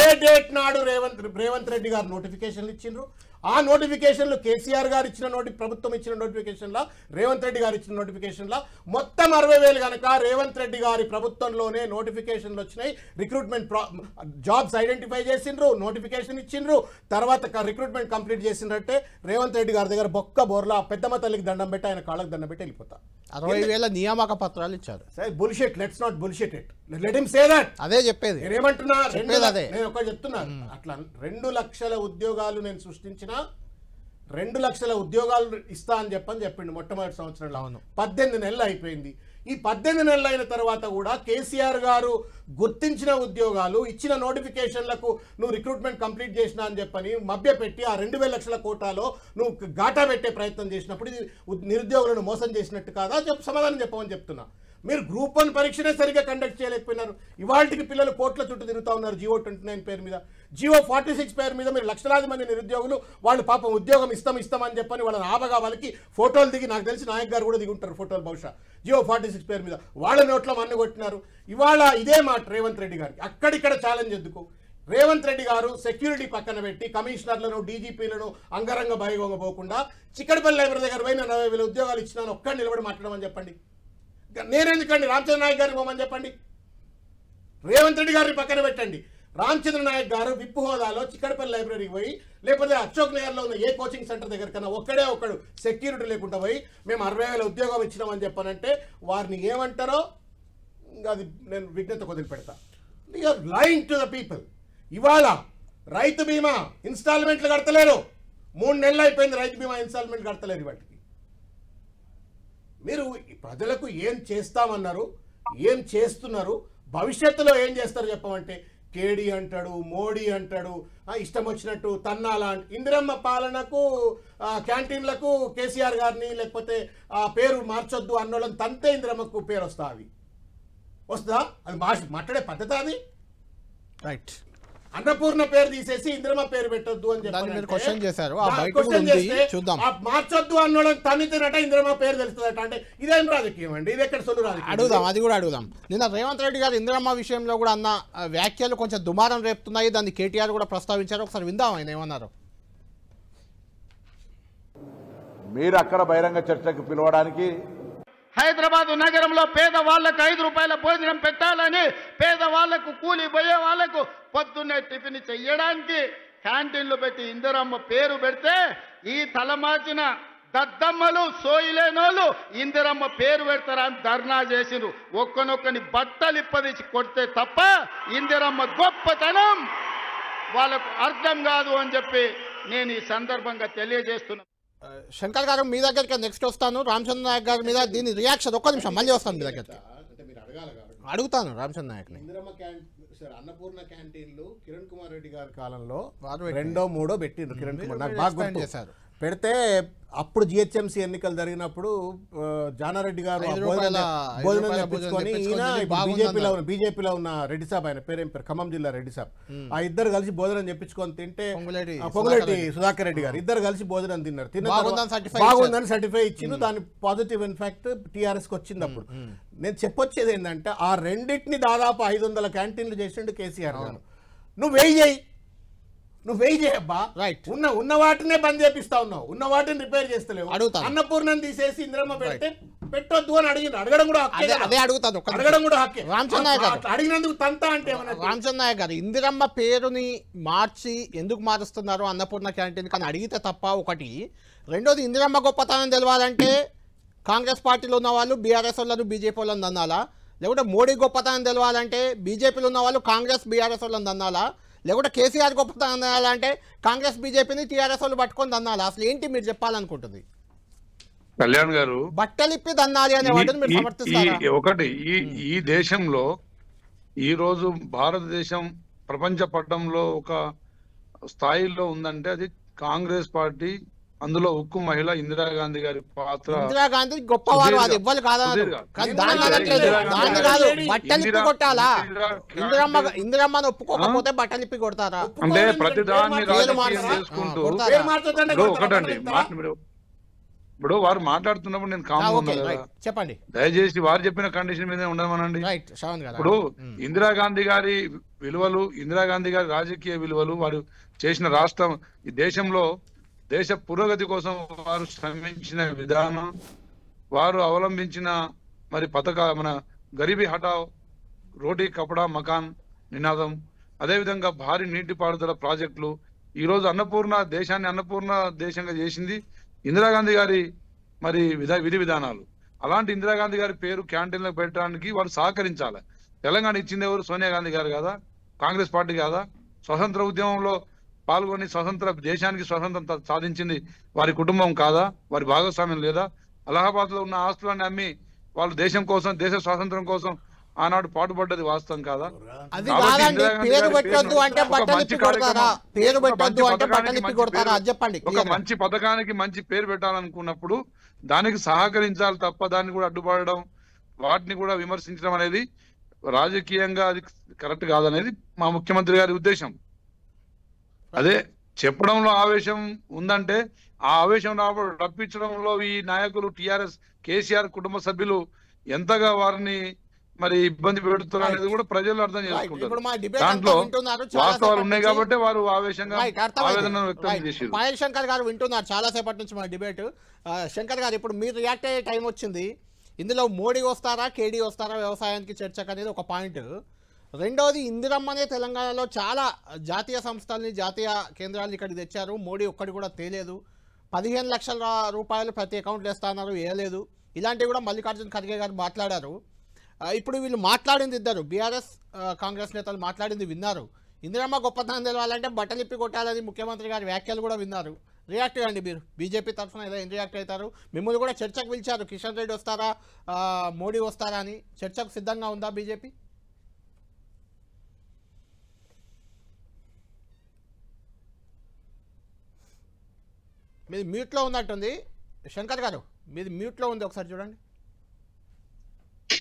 ఏ డేట్ నాడు రేవంత్ రెడ్డి గారు నోటిఫికేషన్లు ఇచ్చిండ్రు? ఆ నోటిఫికేషన్లు కేసీఆర్ గారు ఇచ్చిన ప్రభుత్వం ఇచ్చిన నోటిఫికేషన్లా, రేవంత్ రెడ్డి గారు ఇచ్చిన నోటిఫికేషన్లా మొత్తం 60,000 కనుక రేవంత్ రెడ్డి గారి ప్రభుత్వంలోనే నోటిఫికేషన్లు వచ్చినాయి. రిక్రూట్మెంట్ జాబ్స్ ఐడెంటిఫై చేసిండ్రు, నోటిఫికేషన్ ఇచ్చిండ్రు, తర్వాత రిక్రూట్మెంట్ కంప్లీట్ చేసిండ్రంటే రేవంత్ రెడ్డి గారి దగ్గర బొక్క బోర్లా పెద్దమ్మ తల్లికి దండం పెట్టి ఆయన కాళ్ళకి దండం పెట్టి వెళ్ళిపోతా. 60,000 నియామక పత్రాలు ఇచ్చారు. Bullshit, let's not bullshit it, let him say that. అదే చెప్పేది. నేనేమంటున్నా, నేను ఒకటి చెప్తున్నాను. అట్లా 2 లక్షల ఉద్యోగాలు నేను సృష్టించిన 2 లక్షల ఉద్యోగాలు ఇస్తా అని చెప్పిండు మొట్టమొదటి సంవత్సరంలో. 18 నెలలు అయిపోయింది. ఈ 18 నెలలు అయిన తర్వాత కూడా కేసీఆర్ గారు గుర్తించిన ఉద్యోగాలు ఇచ్చిన నోటిఫికేషన్లకు నువ్వు రిక్రూట్మెంట్ కంప్లీట్ చేసినా అని చెప్పని మభ్యపెట్టి ఆ 2,000 లక్షల కోటాలో నువ్వు గాటా పెట్టే ప్రయత్నం చేసినప్పుడు ఇది నిరుద్యోగులను మోసం చేసినట్టు కాదా? సమాధానం చెప్పమని చెప్తున్నా. మీరు గ్రూప్ 1 పరీక్షనే సరిగ్గా కండక్ట్ చేయలేకపోయినారు. ఇవాళకి పిల్లలు కోట్ల చుట్టూ తిరుగుతూ ఉన్నారు జియో 29 పేరు మీద, జియో 46 పేరు మీద. మీరు లక్షలాది మంది నిరుద్యోగులు వాళ్ళు పాపం ఉద్యోగం ఇస్తామని చెప్పని వాళ్ళని ఆబగా వాళ్ళకి ఫోటోలు దిగి, నాకు తెలిసి నాయక్ గారు కూడా దిగి ఉంటారు ఫోటోలు బహుశా, జియో 46 పేరు మీద వాళ్ళ నోట్లో మన్ను కొట్టినారు. ఇవాళ ఇదే మాట రేవంత్ రెడ్డి గారికి. అక్కడిక్కడ ఛాలెంజ్ ఎందుకు? రేవంత్ రెడ్డి గారు సెక్యూరిటీ పక్కన పెట్టి కమిషనర్లను, డీజీపీలను అంగరంగ వైభవంగా పోకుండా చిక్కడపల్లి లైబ్రరీ దగ్గర పోయి 40,000 ఉద్యోగాలు ఇచ్చినాను ఒక్కడి నిలబడి మాట్లాడమని చెప్పండి. నేనెందుకండి? రామచంద్ర నాయక్ గారిని పోమని చెప్పండి. రేవంత్ రెడ్డి గారిని పక్కన పెట్టండి. రామచంద్ర నాయక్ గారు విప్పు హోదాలో చిక్కడపల్లి లైబ్రరీకి పోయి, లేకపోతే అశోక్ నగర్లో ఉన్న ఏ కోచింగ్ సెంటర్ దగ్గర కన్నా ఒక్కడు సెక్యూరిటీ లేకుండా పోయి మేము 60,000 ఉద్యోగం ఇచ్చినామని చెప్పానంటే వారిని ఏమంటారో అది నేను విజ్ఞత వదిలిపెడతా. You're lying to the people. ఇవాళ రైతు బీమా ఇన్స్టాల్మెంట్లు కడతలేరు. 3 నెలలు అయిపోయింది రైతు బీమా ఇన్స్టాల్మెంట్ కడతలేరు. వాటికి మీరు ప్రజలకు ఏం చేస్తామన్నారు, ఏం చేస్తున్నారు, భవిష్యత్తులో ఏం చేస్తారు చెప్పమంటే కేడీ అంటాడు, మోడీ అంటాడు, ఇష్టం వచ్చినట్టు తన్నాలా. ఇందిరమ్మ పాలనకు క్యాంటీన్లకు కేసీఆర్ గారిని లేకపోతే ఆ పేరు మార్చొద్దు అన్నోళ్ళని తంతే ఇందిరమ్మకు పేరు వస్తా, అది వస్తుందా? అది మాట్లాడే పద్ధతి అది. రైట్. అన్నపూర్ణ పేరు తీసేసి ఇందిరమ్మ పేరు పెట్టొద్దు అని చెప్పి క్వశ్చన్ చేశారు. మార్చొద్దు అన్నోళ్ళని తన్నితేనట ఇందిరమ్మ పేరు తెలుస్తుందట. అంటే ఇదేం రాజకీయం అండి? ఇది ఎక్కడ సొల్లు రాజకీయం? అడుగుదాం, అది కూడా అడుగుదాం. నిన్న రేవంత్ రెడ్డి గారు ఇందిరమ్మ విషయంలో కూడా అన్న వ్యాఖ్యలు కొంచెం దుమారం రేపుతున్నాయి. దాన్ని కేటీఆర్ కూడా ప్రస్తావించారు. ఒకసారి విందాం ఆయన ఏమన్నారు. మీరు అక్కడ బహిరంగ చర్చకు పిలవడానికి హైదరాబాద్ నగరంలో పేదవాళ్లకు 5 రూపాయల భోజనం పెట్టాలని, పేదవాళ్లకు కూలి పోయే వాళ్లకు పొద్దున్నే టిఫిన్ చెయ్యడానికి క్యాంటీన్లు పెట్టి ఇందిరమ్మ పేరు పెడితే ఈ తలమాచిన దద్దమ్మలు సోయిలేనోళ్ళు ఇందిరమ్మ పేరు పెడతారని ధర్నా చేసిరు. ఒక్కనొక్కని బట్టలు ఇప్పదీసి కొడితే తప్ప ఇందిరమ్మ గొప్పతనం వాళ్ళకు అర్థం కాదు అని చెప్పి నేను ఈ సందర్భంగా తెలియజేస్తున్నాను. శంకర్ గారు మీ దగ్గరికి నెక్స్ట్ వస్తాను. రామచంద్ర నాయక్ గారి మీద దీని రియాక్షన్ ఒక్క నిమిషం, మళ్ళీ వస్తాను మీ దగ్గరికి. అడుగుతాను రామచంద్ర నాయక్. అన్నపూర్ణ క్యాంటీన్లు కిరణ్ కుమార్ రెడ్డి గారి కాలంలో 2ో 3ఓ పెట్టిండ్రు. కిరణ్ కుమార్ నాకు బాగా గుర్తు. పెడితే అప్పుడు జిహెచ్ఎంసీ ఎన్నికలు జరిగినప్పుడు జానారెడ్డి గారు భోజనం తెప్పించుకొని ఈయన బీజేపీలో ఉన్న రెడ్డి సాబ్, ఆయన పేరేం పేరు, ఖమ్మం జిల్లా రెడ్డి సాబ్, ఆ ఇద్దరు కలిసి భోజనం చెప్పించుకొని తింటే పొంగులేటి సుధాకర్ రెడ్డి గారు ఇద్దరు కలిసి భోజనం తిన్నారు. బాగుందని సర్టిఫై ఇచ్చింది. దాని పాజిటివ్ ఇన్ఫాక్ట్ టీఆర్ఎస్కి వచ్చింది. అప్పుడు నేను చెప్పొచ్చేది ఏంటంటే ఆ రెండింటిని దాదాపు 500 క్యాంటీన్లు చేసిండు కేసీఆర్ గారు. నువ్వు వెయ్యి చేయబ్బా. ఉన్న వాటినే బంద్ చేపిస్తా ఉన్నావు, ఉన్న వాటిని రిపేర్ చేస్తలేవు. అన్నపూర్ణం తీసేసి ఇందిరమ్మ పెడితే పెట్టొద్దు అని అడిగింది. అడగడం కూడా హక్కే. అడిగినందుకు తంత అంటే రామచంద్ర నాయక్ గారు ఇందిరమ్మ పేరుని మార్చి ఎందుకు మారుస్తున్నారు అన్నపూర్ణ క్యాంటీన్ కానీ అడిగితే తప్ప ఒకటి. రెండోది ఇందిరమ్మ గొప్పతనం తెలవాలంటే కాంగ్రెస్ పార్టీలో ఉన్న వాళ్ళు బీఆర్ఎస్ వాళ్ళను బీజేపీ వాళ్ళని దన్నాలా, లేకుంటే మోడీ గొప్పతనం తెలవాలంటే బీజేపీలో ఉన్న వాళ్ళు కాంగ్రెస్ బీఆర్ఎస్ వాళ్ళని దన్నాలా, లేకుంటే కేసీఆర్ గొప్పతనం అనాలంటే కాంగ్రెస్ బీజేపీని టీఆర్ఎస్ వాళ్ళు పట్టుకొని దన్నాలి? అసలు ఏంటి మీరు చెప్పాలనుకుంటుంది? కళ్యాణ్ గారు బట్టలిప్పి దన్నాలి అనే వాటిని మీరు సమర్థిస్తారా? ఒకటి, ఈ దేశంలో ఈ రోజు భారతదేశం ప్రపంచ పటంలో ఒక స్థాయిలో ఉందంటే అది కాంగ్రెస్ పార్టీ. అందులో ఉక్కు మహిళ ఇందిరాగాంధీ గారి పాత్ర. ఇందిరాగాంధీ గొప్పవారు, అది ఇవ్వాలి కాదని కాదు. బట్టలిప్పి కొట్టాలా? ఇందిరమ్మను ఒప్పుకోకపోతే బట్టలిప్పి కొడతారా? అంటే ప్రతిదాన్ని రాజకీయం చేసుకుంటూ ఒకటండి. ఇప్పుడు వారు మాట్లాడుతున్నప్పుడు నేను కామ్గా చెప్పండి, దయచేసి వారు చెప్పిన కండిషన్ మీద ఉండమనండి. ఇప్పుడు ఇందిరాగాంధీ గారి విలువలు, ఇందిరాగాంధీ గారి రాజకీయ విలువలు, వారు చేసిన రాష్ట్రం, ఈ దేశంలో దేశ పురోగతి కోసం వారు శ్రమించిన విధానం, వారు అవలంబించిన మరి మన గరీబీ హటావ్, రోటీ కపడా మకాన్ నినాదం, అదేవిధంగా భారీ నీటిపారుదల ప్రాజెక్టులు, ఈరోజు దేశాన్ని అన్నపూర్ణ దేశంగా చేసింది ఇందిరాగాంధీ గారి మరి విధి విధానాలు. అలాంటి ఇందిరాగాంధీ గారి పేరు క్యాంటీన్లకు పెట్టడానికి వారు సహకరించాలి. తెలంగాణ ఇచ్చింది ఎవరు? సోనియా గాంధీ గారు కాదా? కాంగ్రెస్ పార్టీ కాదా? స్వతంత్ర ఉద్యమంలో పాల్గొని దేశానికి స్వతంత్రం సాధించింది వారి కుటుంబం కాదా? వారి భాగస్వామ్యం లేదా? అలహాబాద్ లో ఉన్న ఆస్తులన్నీ అమ్మి వాళ్ళు దేశం కోసం, దేశ స్వాతంత్రం కోసం ఆనాడు పాటుపడ్డది వాస్తవం కాదా? ఒక మంచి పథకానికి మంచి పేరు పెట్టాలనుకున్నప్పుడు దానికి సహకరించాలి తప్ప దాన్ని కూడా అడ్డుపడడం, వాటిని కూడా విమర్శించడం అనేది రాజకీయంగా అది కరెక్ట్ కాదనేది మా ముఖ్యమంత్రి గారి ఉద్దేశం. అదే చెప్పడంలో ఆవేశం ఉందంటే ఆ ఆవేశం రప్పించడంలో ఈ నాయకులు టిఆర్ఎస్, కేసీఆర్ కుటుంబ సభ్యులు ఎంతగా వారిని మరి ఇబ్బంది పెడుతున్నారు అనేది కూడా ప్రజలు అర్థం చేసుకుంటారు. దాంట్లో వాస్తవాలు ఉన్నాయి కాబట్టి వారు ఆవేశంగా ఆవేదన వ్యక్తం చేశారు. పాయల్ శంకర్ గారు వింటున్నారు చాలా సేపటి నుంచి మా డిబేట్. శంకర్ గారు, ఇప్పుడు మీరు రియాక్ట్ అయ్యే టైం వచ్చింది. ఇందులో మోడీ వస్తారా, కేడీ వస్తారా వ్యవసాయానికి చర్చకు అనేది ఒక పాయింట్. రెండోది, ఇందిరమ్మనే తెలంగాణలో చాలా జాతీయ సంస్థల్ని, జాతీయ కేంద్రాలను ఇక్కడికి తెచ్చారు. మోడీ ఒక్కడి కూడా తేలేదు. 15 లక్షల రూపాయలు ప్రతి అకౌంట్లో వేస్తున్నారు, వేయలేదు. ఇలాంటివి కూడా మల్లికార్జున ఖర్గే గారు మాట్లాడారు. ఇప్పుడు వీళ్ళు మాట్లాడింది ఇద్దరు బీఆర్ఎస్ కాంగ్రెస్ నేతలు మాట్లాడింది విన్నారు. ఇందిరమ్మ గొప్పతనం తెలవాలంటే బట్టలు ఇప్పి కొట్టాలని ముఖ్యమంత్రి గారి వ్యాఖ్యలు కూడా విన్నారు. రియాక్ట్ అవ్వండి మీరు, బీజేపీ తరఫున ఏదో రియాక్ట్ అవుతారు. మిమ్మల్ని కూడా చర్చకు పిలిచారు, కిషన్ రెడ్డి వస్తారా మోడీ వస్తారా అని. చర్చకు సిద్ధంగా ఉందా బీజేపీ? మీది మ్యూట్లో ఉన్నట్టుంది శంకర్ గారు, మీది మ్యూట్లో ఉంది, ఒకసారి చూడండి.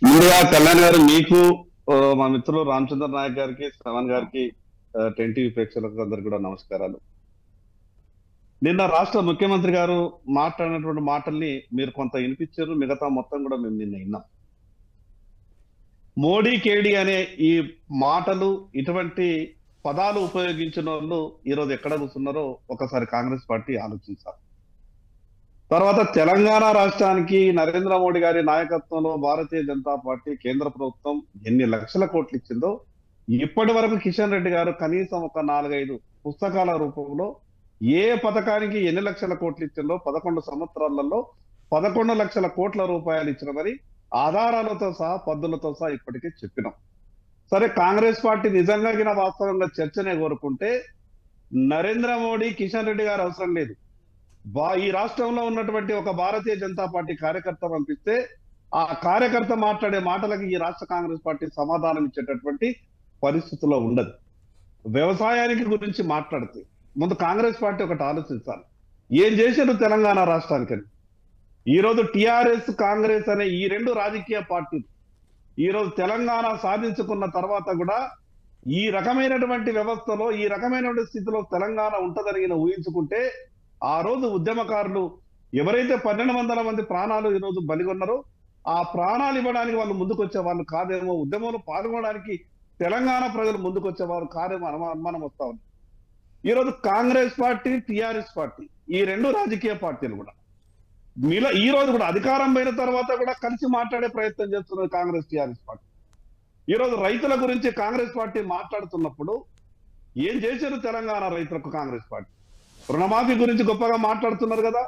ముందుగా కళ్యాణ్ గారు, మీకు మా మిత్రులు రామచంద్ర నాయక్ గారికి, శ్రవణ్ గారికి, 10 టీవీ ప్రేక్షకులకు అందరికి కూడా నమస్కారాలు. నిన్న రాష్ట్ర ముఖ్యమంత్రి గారు మాట్లాడినటువంటి మాటల్ని మీరు కొంత వినిపించారు, మిగతా మొత్తం కూడా మేము నిన్న విన్నాం. మోడీ కేడీ అనే ఈ మాటలు, ఇటువంటి పదాలు ఉపయోగించిన వాళ్ళు ఈరోజు ఎక్కడ కూర్చున్నారో ఒకసారి కాంగ్రెస్ పార్టీ ఆలోచించాలి. తర్వాత తెలంగాణ రాష్ట్రానికి నరేంద్ర మోడీ గారి నాయకత్వంలో భారతీయ జనతా పార్టీ కేంద్ర ప్రభుత్వం ఎన్ని లక్షల కోట్లు ఇచ్చిందో ఇప్పటి వరకు కిషన్ రెడ్డి గారు కనీసం ఒక 4-5 పుస్తకాల రూపంలో ఏ పథకానికి ఎన్ని లక్షల కోట్లు ఇచ్చిందో 11 సంవత్సరాలలో 11 లక్షల కోట్ల రూపాయలు ఇచ్చినమని ఆధారాలతో సహా పద్దులతో సహా ఇప్పటికే చెప్పినాం. సరే, కాంగ్రెస్ పార్టీ నిజంగా వాస్తవంగా చర్చనే కోరుకుంటే నరేంద్ర మోడీ, కిషన్ రెడ్డి గారు అవసరం లేదు. ఈ రాష్ట్రంలో ఉన్నటువంటి ఒక భారతీయ జనతా పార్టీ కార్యకర్త పంపిస్తే ఆ కార్యకర్త మాట్లాడే మాటలకి ఈ రాష్ట్ర కాంగ్రెస్ పార్టీ సమాధానం ఇచ్చేటటువంటి పరిస్థితిలో ఉండదు. వ్యవసాయానికి గురించి మాట్లాడితే ముందు కాంగ్రెస్ పార్టీ ఒకటి ఆలోచించాలి, ఏం చేశారు తెలంగాణ రాష్ట్రానికని. ఈరోజు టిఆర్ఎస్, కాంగ్రెస్ అనే ఈ 2 రాజకీయ పార్టీలు ఈరోజు తెలంగాణ సాధించుకున్న తర్వాత కూడా ఈ రకమైనటువంటి వ్యవస్థలో, ఈ రకమైనటువంటి స్థితిలో తెలంగాణ ఉంటదని ఊహించుకుంటే ఆ రోజు ఉద్యమకారులు ఎవరైతే 1200 మంది ప్రాణాలు ఈరోజు బలిగొన్నారో ఆ ప్రాణాలు ఇవ్వడానికి వాళ్ళు ముందుకొచ్చే వాళ్ళు కాదేమో, ఉద్యమంలో పాల్గొనడానికి తెలంగాణ ప్రజలు ముందుకొచ్చేవారు కాదేమో అనుమానం వస్తా ఉంది. ఈరోజు కాంగ్రెస్ పార్టీ, టిఆర్ఎస్ పార్టీ ఈ 2 రాజకీయ పార్టీలు కూడా ఈ రోజు కూడా అధికారం పోయిన తర్వాత కూడా కలిసి మాట్లాడే ప్రయత్నం చేస్తున్నది కాంగ్రెస్, టిఆర్ఎస్ పార్టీ. ఈరోజు రైతుల గురించి కాంగ్రెస్ పార్టీ మాట్లాడుతున్నప్పుడు ఏం చేశారు తెలంగాణ రైతులకు కాంగ్రెస్ పార్టీ? రుణమాఫీ గురించి గొప్పగా మాట్లాడుతున్నారు కదా.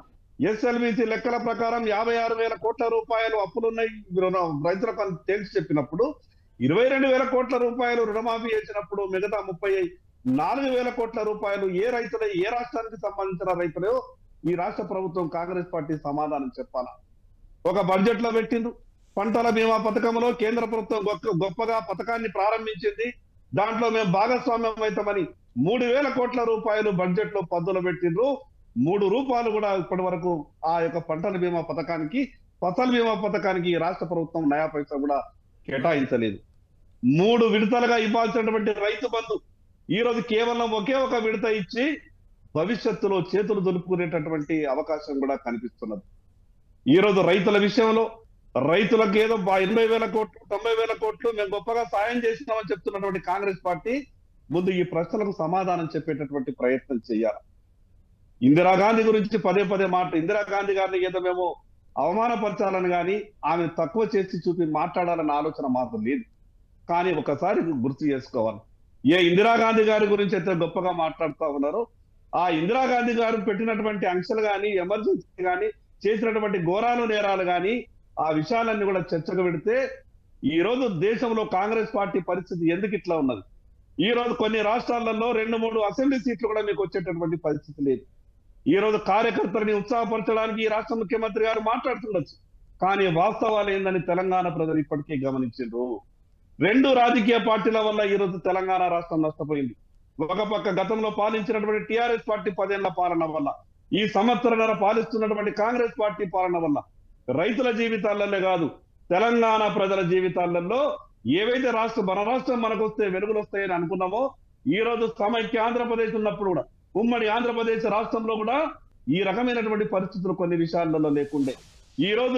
ఎస్ఎల్బిసి లెక్కల ప్రకారం 56,000 కోట్ల రూపాయలు అప్పులున్నాయి రైతులకు అని తేల్చి చెప్పినప్పుడు 22,000 కోట్ల రూపాయలు రుణమాఫీ చేసినప్పుడు మిగతా 34,000 కోట్ల రూపాయలు ఏ రైతులే, ఏ రాష్ట్రానికి సంబంధించిన రైతులే ఈ రాష్ట్ర ప్రభుత్వం, కాంగ్రెస్ పార్టీ సమాధానం చెప్పాలా? ఒక బడ్జెట్ లో పెట్టిండ్రు. పంటల బీమా పథకంలో కేంద్ర ప్రభుత్వం గొప్పగా పథకాన్ని ప్రారంభించింది. దాంట్లో మేము భాగస్వామ్యం అవుతామని 3,000 కోట్ల రూపాయలు బడ్జెట్ లో పద్దులు పెట్టిండ్రు. 3 రూపాయలు కూడా ఇప్పటి వరకు ఆ యొక్క పంటల బీమా పథకానికి, ఫసల్ బీమా పథకానికి రాష్ట్ర ప్రభుత్వం నయా పైసా కూడా కేటాయించలేదు. 3 విడతలుగా ఇవ్వాల్సినటువంటి రైతు బంధు ఈ రోజు కేవలం ఒకే ఒక విడత ఇచ్చి భవిష్యత్తులో చేతులు దులుపుకునేటటువంటి అవకాశం కూడా కనిపిస్తున్నది. ఈ రోజు రైతుల విషయంలో రైతులకు ఏదో 80,000 కోట్లు, 90,000 కోట్లు మేము గొప్పగా సాయం చేసినామని చెప్తున్నటువంటి కాంగ్రెస్ పార్టీ ముందు ఈ ప్రశ్నలకు సమాధానం చెప్పేటటువంటి ప్రయత్నం చేయాలి. ఇందిరాగాంధీ గురించి పదే మాట, ఇందిరాగాంధీ గారిని ఏదో మేము అవమానపరచాలని కానీ ఆమె తక్కువ చేసి చూపి మాట్లాడాలన్న ఆలోచన మాకు లేదు. కానీ ఒకసారి గుర్తు చేసుకోవాలి, ఏ ఇందిరాగాంధీ గారి గురించి అయితే గొప్పగా మాట్లాడుతూ ఉన్నారో ఆ ఇందిరాగాంధీ గారు పెట్టినటువంటి ఆంక్షలు కానీ, ఎమర్జెన్సీ కానీ, చేసినటువంటి ఘోరాలు నేరాలు కానీ ఆ విషయాలన్నీ కూడా చర్చకు పెడితే ఈ రోజు దేశంలో కాంగ్రెస్ పార్టీ పరిస్థితి ఎందుకు ఇట్లా ఉన్నది? ఈ రోజు కొన్ని రాష్ట్రాలలో 2-3 అసెంబ్లీ సీట్లు కూడా మీకు వచ్చేటటువంటి పరిస్థితి లేదు. ఈ రోజు కార్యకర్తలని ఉత్సాహపరచడానికి ఈ రాష్ట్ర ముఖ్యమంత్రి గారు మాట్లాడుతుండొచ్చు, కానీ వాస్తవాలు ఏందని తెలంగాణ ప్రజలు ఇప్పటికే గమనించారు. 2 రాజకీయ పార్టీల వల్ల ఈ రోజు తెలంగాణ రాష్ట్రం నష్టపోయింది. ఒక పక్క గతంలో పాలించినటువంటి టిఆర్ఎస్ పార్టీ 10 ఏళ్ల పాలన వల్ల, ఈ సంవత్సరాల పాలిస్తున్నటువంటి కాంగ్రెస్ పార్టీ పాలన వల్ల రైతుల జీవితాలనే కాదు తెలంగాణ ప్రజల జీవితాలలో ఏవైతే మన రాష్ట్రం మనకు వస్తే వెలుగులు వస్తాయని అనుకున్నామో ఈ రోజు సమైక్య ఆంధ్రప్రదేశ్ ఉన్నప్పుడు కూడా, ఉమ్మడి ఆంధ్రప్రదేశ్ రాష్ట్రంలో కూడా ఈ రకమైనటువంటి పరిస్థితులు కొన్ని విషయాలలో లేకుండే. ఈ రోజు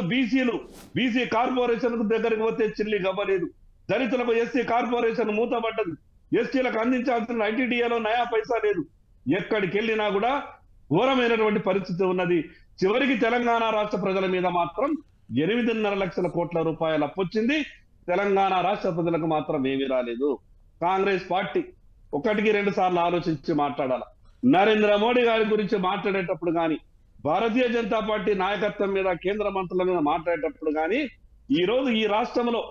బీసీ కార్పొరేషన్ కు దగ్గరికి పోతే చిల్లి గవ్వలేదు, దళితులకు ఎస్సీ కార్పొరేషన్ మూతపడ్డది, ఎస్టీలకు అందించాల్సిన ఐటీడీఏలో నయా పైసా లేదు. ఎక్కడికి వెళ్ళినా కూడా ఘోరమైనటువంటి పరిస్థితి ఉన్నది. చివరికి తెలంగాణ రాష్ట్ర ప్రజల మీద మాత్రం 8.5 లక్షల కోట్ల రూపాయలు అప్పొచ్చింది. తెలంగాణ రాష్ట్ర ప్రజలకు మాత్రం ఏమీ రాలేదు. కాంగ్రెస్ పార్టీ 1-2 సార్లు ఆలోచించి మాట్లాడాలి. నరేంద్ర మోడీ గారి గురించి మాట్లాడేటప్పుడు కానీ, భారతీయ జనతా పార్టీ నాయకత్వం మీద, కేంద్ర మంత్రుల మీద మాట్లాడేటప్పుడు కానీ ఈ రోజు ఈ రాష్ట్రంలో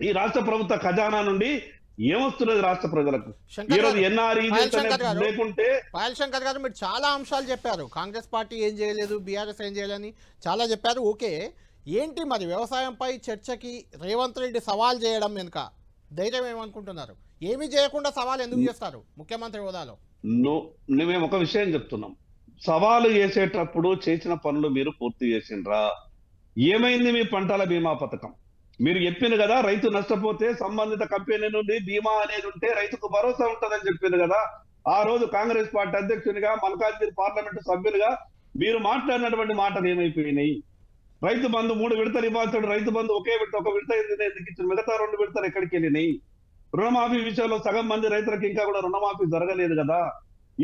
ఈ రాష్ట్ర ప్రభుత్వ ఖజానా నుండి ఏమొస్తున్నది రాష్ట్ర ప్రజలకు? శంకర్ ఈ రోజు గారు, ఎన్ఆర్ఈ పాయల్ శంకర్ గారు, లేకుంటే పాయల్ శంకర్ గారు మీరు చాలా అంశాలు చెప్పారు. కాంగ్రెస్ పార్టీ ఏం చేయలేదు, బీఆర్ఎస్ ఏం చేయాలని చాలా చెప్పారు. ఓకే, ఏంటి మరి వ్యవసాయంపై చర్చకి రేవంత్ రెడ్డి సవాల్ చేయడం వెనుక ధైర్యం ఏమనుకుంటున్నారు? ఏమీ చేయకుండా సవాల్ ఎందుకు చేస్తారు ముఖ్యమంత్రి హోదాలో? మేము ఒక విషయం చెప్తున్నాం. సవాలు చేసేటప్పుడు చేసిన పనులు మీరు పూర్తి చేసిండ్రా? ఏమైంది మీ పంటల బీమా పథకం? మీరు చెప్పింది కదా, రైతు నష్టపోతే సంబంధిత కంపెనీ నుండి బీమా అనేది ఉంటే రైతుకు భరోసా ఉంటుందని చెప్పింది కదా. ఆ రోజు కాంగ్రెస్ పార్టీ అధ్యక్షునిగా, మల్కాజ్గిరి పార్లమెంటు సభ్యులుగా మీరు మాట్లాడినటువంటి మాటలు ఏమైపోయినాయి? రైతు బంధు 3 విడతలు ఇవ్వాల్సిన రైతు బంధు ఒక విడత ఎందుకు ఇచ్చిన? మిగతా 2 విడతలు ఎక్కడికి వెళ్ళినాయి? రుణమాఫీ విషయంలో సగం మంది రైతులకు ఇంకా కూడా రుణమాఫీ జరగలేదు కదా.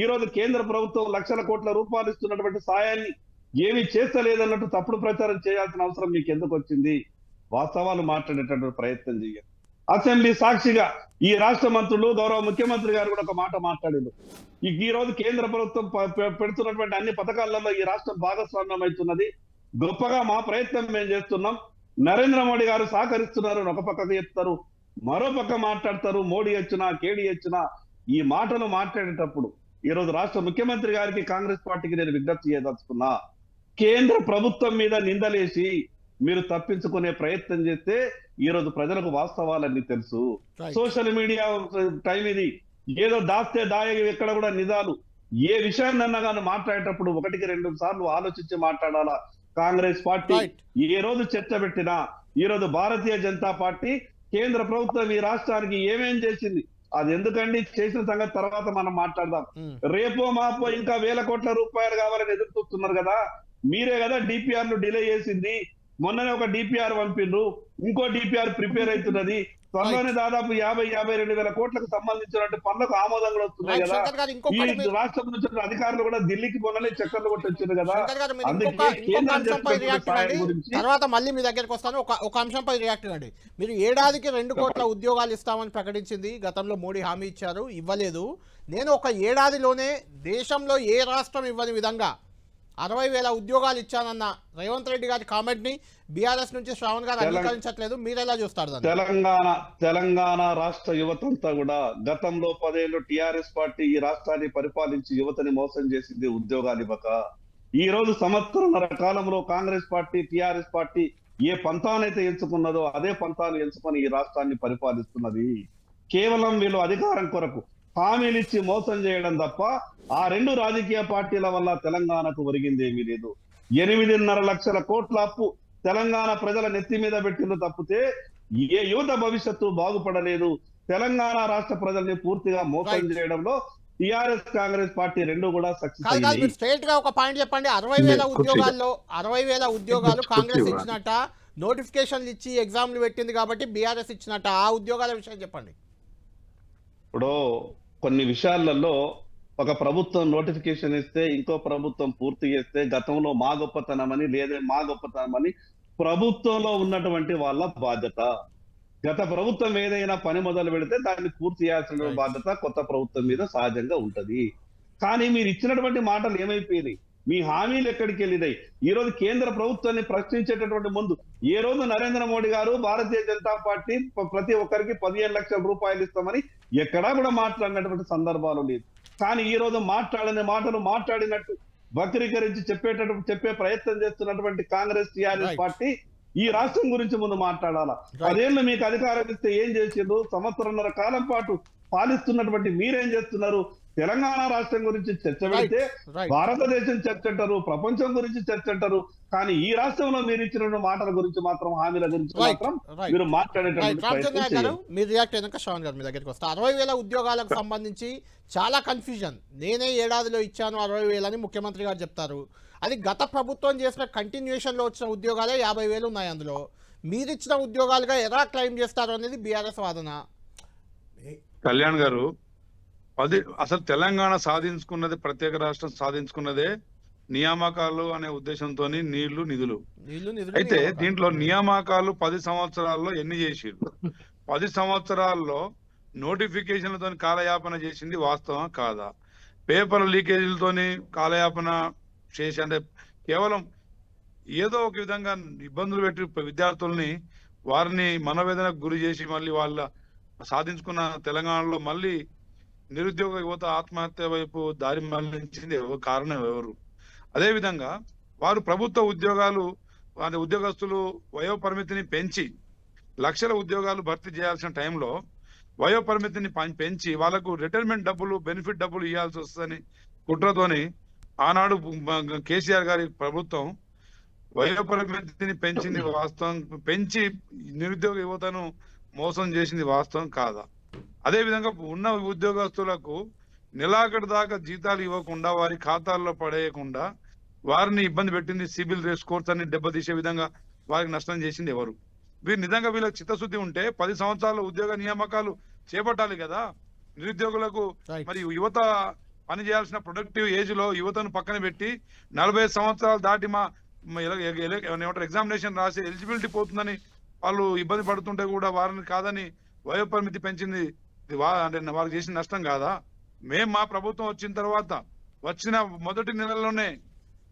ఈ రోజు కేంద్ర ప్రభుత్వం లక్షల కోట్ల రూపాయలు ఇస్తున్నటువంటి సాయాన్ని ఏమీ చేస్తలేదన్నట్టు తప్పుడు ప్రచారం చేయాల్సిన అవసరం మీకు ఎందుకు వచ్చింది? వాస్తవాలు మాట్లాడేటటువంటి ప్రయత్నం చేయాలి. అసెంబ్లీ సాక్షిగా ఈ రాష్ట్ర మంత్రులు, గౌరవ ముఖ్యమంత్రి గారు కూడా ఒక మాట మాట్లాడారు. ఈ రోజు కేంద్ర ప్రభుత్వం పెడుతున్నటువంటి అన్ని పథకాలలో ఈ రాష్ట్రం భాగస్వామ్యం అవుతున్నది. గొప్పగా మా ప్రయత్నం మేము చేస్తున్నాం, నరేంద్ర మోడీ గారు సహకరిస్తున్నారు అని ఒక పక్కకు చెప్తారు, మరో పక్క మాట్లాడతారు. మోడీ వచ్చినా కేడీ వచ్చినా ఈ మాటలు మాట్లాడేటప్పుడు ఈ రోజు రాష్ట్ర ముఖ్యమంత్రి గారికి, కాంగ్రెస్ పార్టీకి నేను విజ్ఞప్తి చేయదలుచుకున్నా, కేంద్ర ప్రభుత్వం మీద నిందలేసి మీరు తప్పించుకునే ప్రయత్నం చేస్తే ఈ రోజు ప్రజలకు వాస్తవాలన్నీ తెలుసు. సోషల్ మీడియా టైం ఇది. ఏదో దాస్తే దాయ ఎక్కడ కూడా నిజాలు ఏ విషయాన్నన్నా కానీ మాట్లాడేటప్పుడు 1-2 సార్లు ఆలోచించి మాట్లాడాలా. కాంగ్రెస్ పార్టీ ఏ రోజు చర్చ పెట్టినా ఈ రోజు భారతీయ జనతా పార్టీ కేంద్ర ప్రభుత్వం ఈ రాష్ట్రానికి ఏమేం చేసింది, అది ఎందుకండి చేసిన సంగతి తర్వాత మనం మాట్లాడదాం. రేపో మాపో ఇంకా 1000 కోట్ల రూపాయలు కావాలని ఎదురు చూస్తున్నారు కదా. మీరే కదా డిపిఆర్ ను డిలే చేసింది. మొన్ననే ఒక డిపిఆర్ పంపిండ్రు, ఇంకో డిపిఆర్ ప్రిపేర్ అవుతున్నది. త్వరలోనే దాదాపు 50-52 వేల కోట్లకు సంబంధించినట్టు పనులకు ఆమోదం కూడా వస్తున్నాయి కదా. ఈ రాష్ట్రం నుంచి అధికారులు కూడా ఢిల్లీకి పోనలే చక్కర్లు కొట్టి వచ్చింది కదా. అందుకే తర్వాత మళ్ళీ మీ దగ్గరికి వస్తాను. ఒక అంశంపై రియాక్ట్ కండి. మీరు ఏడాదికి 2 కోట్ల ఉద్యోగాలు ఇస్తామని ప్రకటించింది. గతంలో మోడీ హామీ ఇచ్చారు, ఇవ్వలేదు. నేను ఒక ఏడాదిలోనే దేశంలో ఏ రాష్ట్రం ఇవ్వని విధంగా 60,000 ఉద్యోగాలు ఇచ్చానన్న రేవంత్ రెడ్డి గారి కామెంట్ ని బీఆర్ఎస్ నుంచి శ్రావణ్ గారు అంగీకరించట్లేదు. మీరు ఎలా చూస్తారు? తెలంగాణ రాష్ట్ర యువతంతా కూడా గతంలో 10 ఏళ్ళు టిఆర్ఎస్ పార్టీ ఈ రాష్ట్రాన్ని పరిపాలించి యువతని మోసం చేసింది ఉద్యోగాలు ఇవ్వక. ఈ రోజు సంవత్సరంన్నర కాలంలో కాంగ్రెస్ పార్టీ, టిఆర్ఎస్ పార్టీ ఏ పంతానైతే ఎంచుకున్నదో అదే పంతాను ఎంచుకొని ఈ రాష్ట్రాన్ని పరిపాలిస్తున్నది. కేవలం వీళ్ళు అధికారం కొరకు హామీలు ఇచ్చి మోసం చేయడం తప్ప ఆ 2 రాజకీయ పార్టీల వల్ల తెలంగాణకు ఒరిగిందేమీ లేదు. 8.5 లక్షల కోట్ల అప్పు తెలంగాణ ప్రజల నెత్తి మీద పెట్టింది తప్పితే ఏ యువత భవిష్యత్తు బాగుపడలేదు. తెలంగాణ రాష్ట్ర ప్రజల్ని పూర్తిగా మోసం చేయడంలో టిఆర్ఎస్, కాంగ్రెస్ పార్టీ 2 కూడా సక్సెస్ అయ్యాయి. స్ట్రైట్ గా ఒక పాయింట్ చెప్పండి. 60,000 ఉద్యోగాలు కాంగ్రెస్ ఇచ్చినట్ట, నోటిఫికేషన్లు ఇచ్చి ఎగ్జామ్లు పెట్టింది కాబట్టి బీఆర్ఎస్ ఇచ్చినట్ట, ఆ ఉద్యోగాల విషయం చెప్పండి. ఇప్పుడు కొన్ని విషయాలలో ఒక ప్రభుత్వం నోటిఫికేషన్ ఇస్తే ఇంకో ప్రభుత్వం పూర్తి చేస్తే గతంలో మా గొప్పతనమని లేదా మా గొప్పతనమని ప్రభుత్వంలో ఉన్నటువంటి వాళ్ళ బాధ్యత. గత ప్రభుత్వం ఏదైనా పని మొదలు పెడితే దాన్ని పూర్తి చేయాల్సిన బాధ్యత కొత్త ప్రభుత్వం మీద సహజంగా ఉంటది. కానీ మీరు ఇచ్చినటువంటి మాటలు ఏమైపోయినాయి? మీ హామీలు ఎక్కడికి వెళ్ళినాయి? ఈ రోజు కేంద్ర ప్రభుత్వాన్ని ప్రశ్నించేటటువంటి ముందు ఏ రోజు నరేంద్ర మోడీ గారు, భారతీయ జనతా పార్టీ ప్రతి ఒక్కరికి 15 లక్షల రూపాయలు ఇస్తామని ఎక్కడా కూడా మాట్లాడినటువంటి సందర్భాలు లేదు. కానీ ఈ రోజు మాట్లాడని మాటలు మాట్లాడినట్టు వక్రీకరించి చెప్పే ప్రయత్నం చేస్తున్నటువంటి కాంగ్రెస్, టిఆర్ఎస్ పార్టీ ఈ రాష్ట్రం గురించి ముందు మాట్లాడాలా. 10 ఏళ్ళు మీకు అధికారం ఇస్తే ఏం చేసిండ్రు? 1.5 కాలం పాటు పాలిస్తున్నటువంటి మీరేం చేస్తున్నారు? తెలంగాణ రాష్ట్రం గురించి చర్చ పెడితే భారతదేశం చర్చ అంటారు, ప్రపంచం గురించి చర్చ అంటారు. కానీ ఈ రాష్ట్రంలో మీరు ఇచ్చిన మాటల గురించి మాత్రం, హామీల గురించి మాత్రం మీరు మాట్లాడేటప్పుడు మీరు రియాక్ట్ అయినాక శ్రవణ్ గారు మీ దగ్గరికి వస్తా. 60,000 ఉద్యోగాలకు సంబంధించి చాలా కన్ఫ్యూజన్. నేనే ఏడాదిలో ఇచ్చాను 60,000 అని ముఖ్యమంత్రి గారు చెప్తారు. అది గత ప్రభుత్వం చేసిన కంటిన్యూషన్ లో వచ్చిన ఉద్యోగాలే 50,000 ఉన్నాయి. అందులో మీరు ఇచ్చిన ఉద్యోగాలుగా ఎలా క్లెయిమ్ చేస్తారు అనేది బీఆర్ఎస్ వాదన. కళ్యాణ్ గారు, అసలు తెలంగాణ సాధించుకున్నది, ప్రత్యేక రాష్ట్రం సాధించుకున్నదే నియామకాలు అనే ఉద్దేశంతో నీళ్లు నిధులు. అయితే దీంట్లో నియామకాలు 10 సంవత్సరాల్లో ఎన్ని చేసిర్రు? 10 సంవత్సరాల్లో నోటిఫికేషన్లతో కాలయాపన చేసింది వాస్తవం కాదా? పేపర్ లీకేజీలతోని కాలయాపన చేసి, అంటే కేవలం ఏదో ఒక విధంగా ఇబ్బందులు పెట్టి విద్యార్థుల్ని వారిని మనోవేదనకు గురి చేసి మళ్ళీ వాళ్ళ సాధించుకున్న తెలంగాణలో మళ్ళీ నిరుద్యోగ యువత ఆత్మహత్య వైపు దారి మళ్లించింది కారణం ఎవరు? అదే విధంగా వారు ప్రభుత్వ ఉద్యోగాలు ఉద్యోగస్తులు వయో పరిమితిని పెంచి లక్షల ఉద్యోగాలు భర్తీ చేయాల్సిన టైంలో వయో పరిమితిని పెంచి వాళ్ళకు రిటైర్మెంట్ డబ్బులు బెనిఫిట్ డబ్బులు ఇవ్వాల్సి వస్తుందని కుట్రతోని ఆనాడు కేసీఆర్ గారి ప్రభుత్వం వయో పరిమితిని పెంచింది వాస్తవం, పెంచి నిరుద్యోగ యువతను మోసం చేసింది వాస్తవం కాదా? అదే విధంగా ఉన్న ఉద్యోగస్తులకు నెలాఖరు దాకా జీతాలు ఇవ్వకుండా వారి ఖాతాల్లో పడేయకుండా వారిని ఇబ్బంది పెట్టింది సిబిల్ స్కోర్స్ అని దెబ్బతీసే విధంగా వారికి నష్టం చేసింది ఎవరు? వీరు నిజంగా వీళ్ళకి చిత్తశుద్ధి ఉంటే 10 సంవత్సరాల ఉద్యోగ నియామకాలు చేపట్టాలి కదా. నిరుద్యోగులకు మరి యువత పని చేయాల్సిన ప్రొడక్టివ్ ఏజ్ లో యువతను పక్కన పెట్టి 45 సంవత్సరాలు దాటి ఎగ్జామినేషన్ రాసి ఎలిజిబిలిటీ పోతుందని వాళ్ళు ఇబ్బంది పడుతుంటే కూడా వారిని కాదని వయో పరిమితి పెంచింది అంటే వారికి చేసిన నష్టం కాదా? మేము మా ప్రభుత్వం వచ్చిన తర్వాత వచ్చిన మొదటి నెలలోనే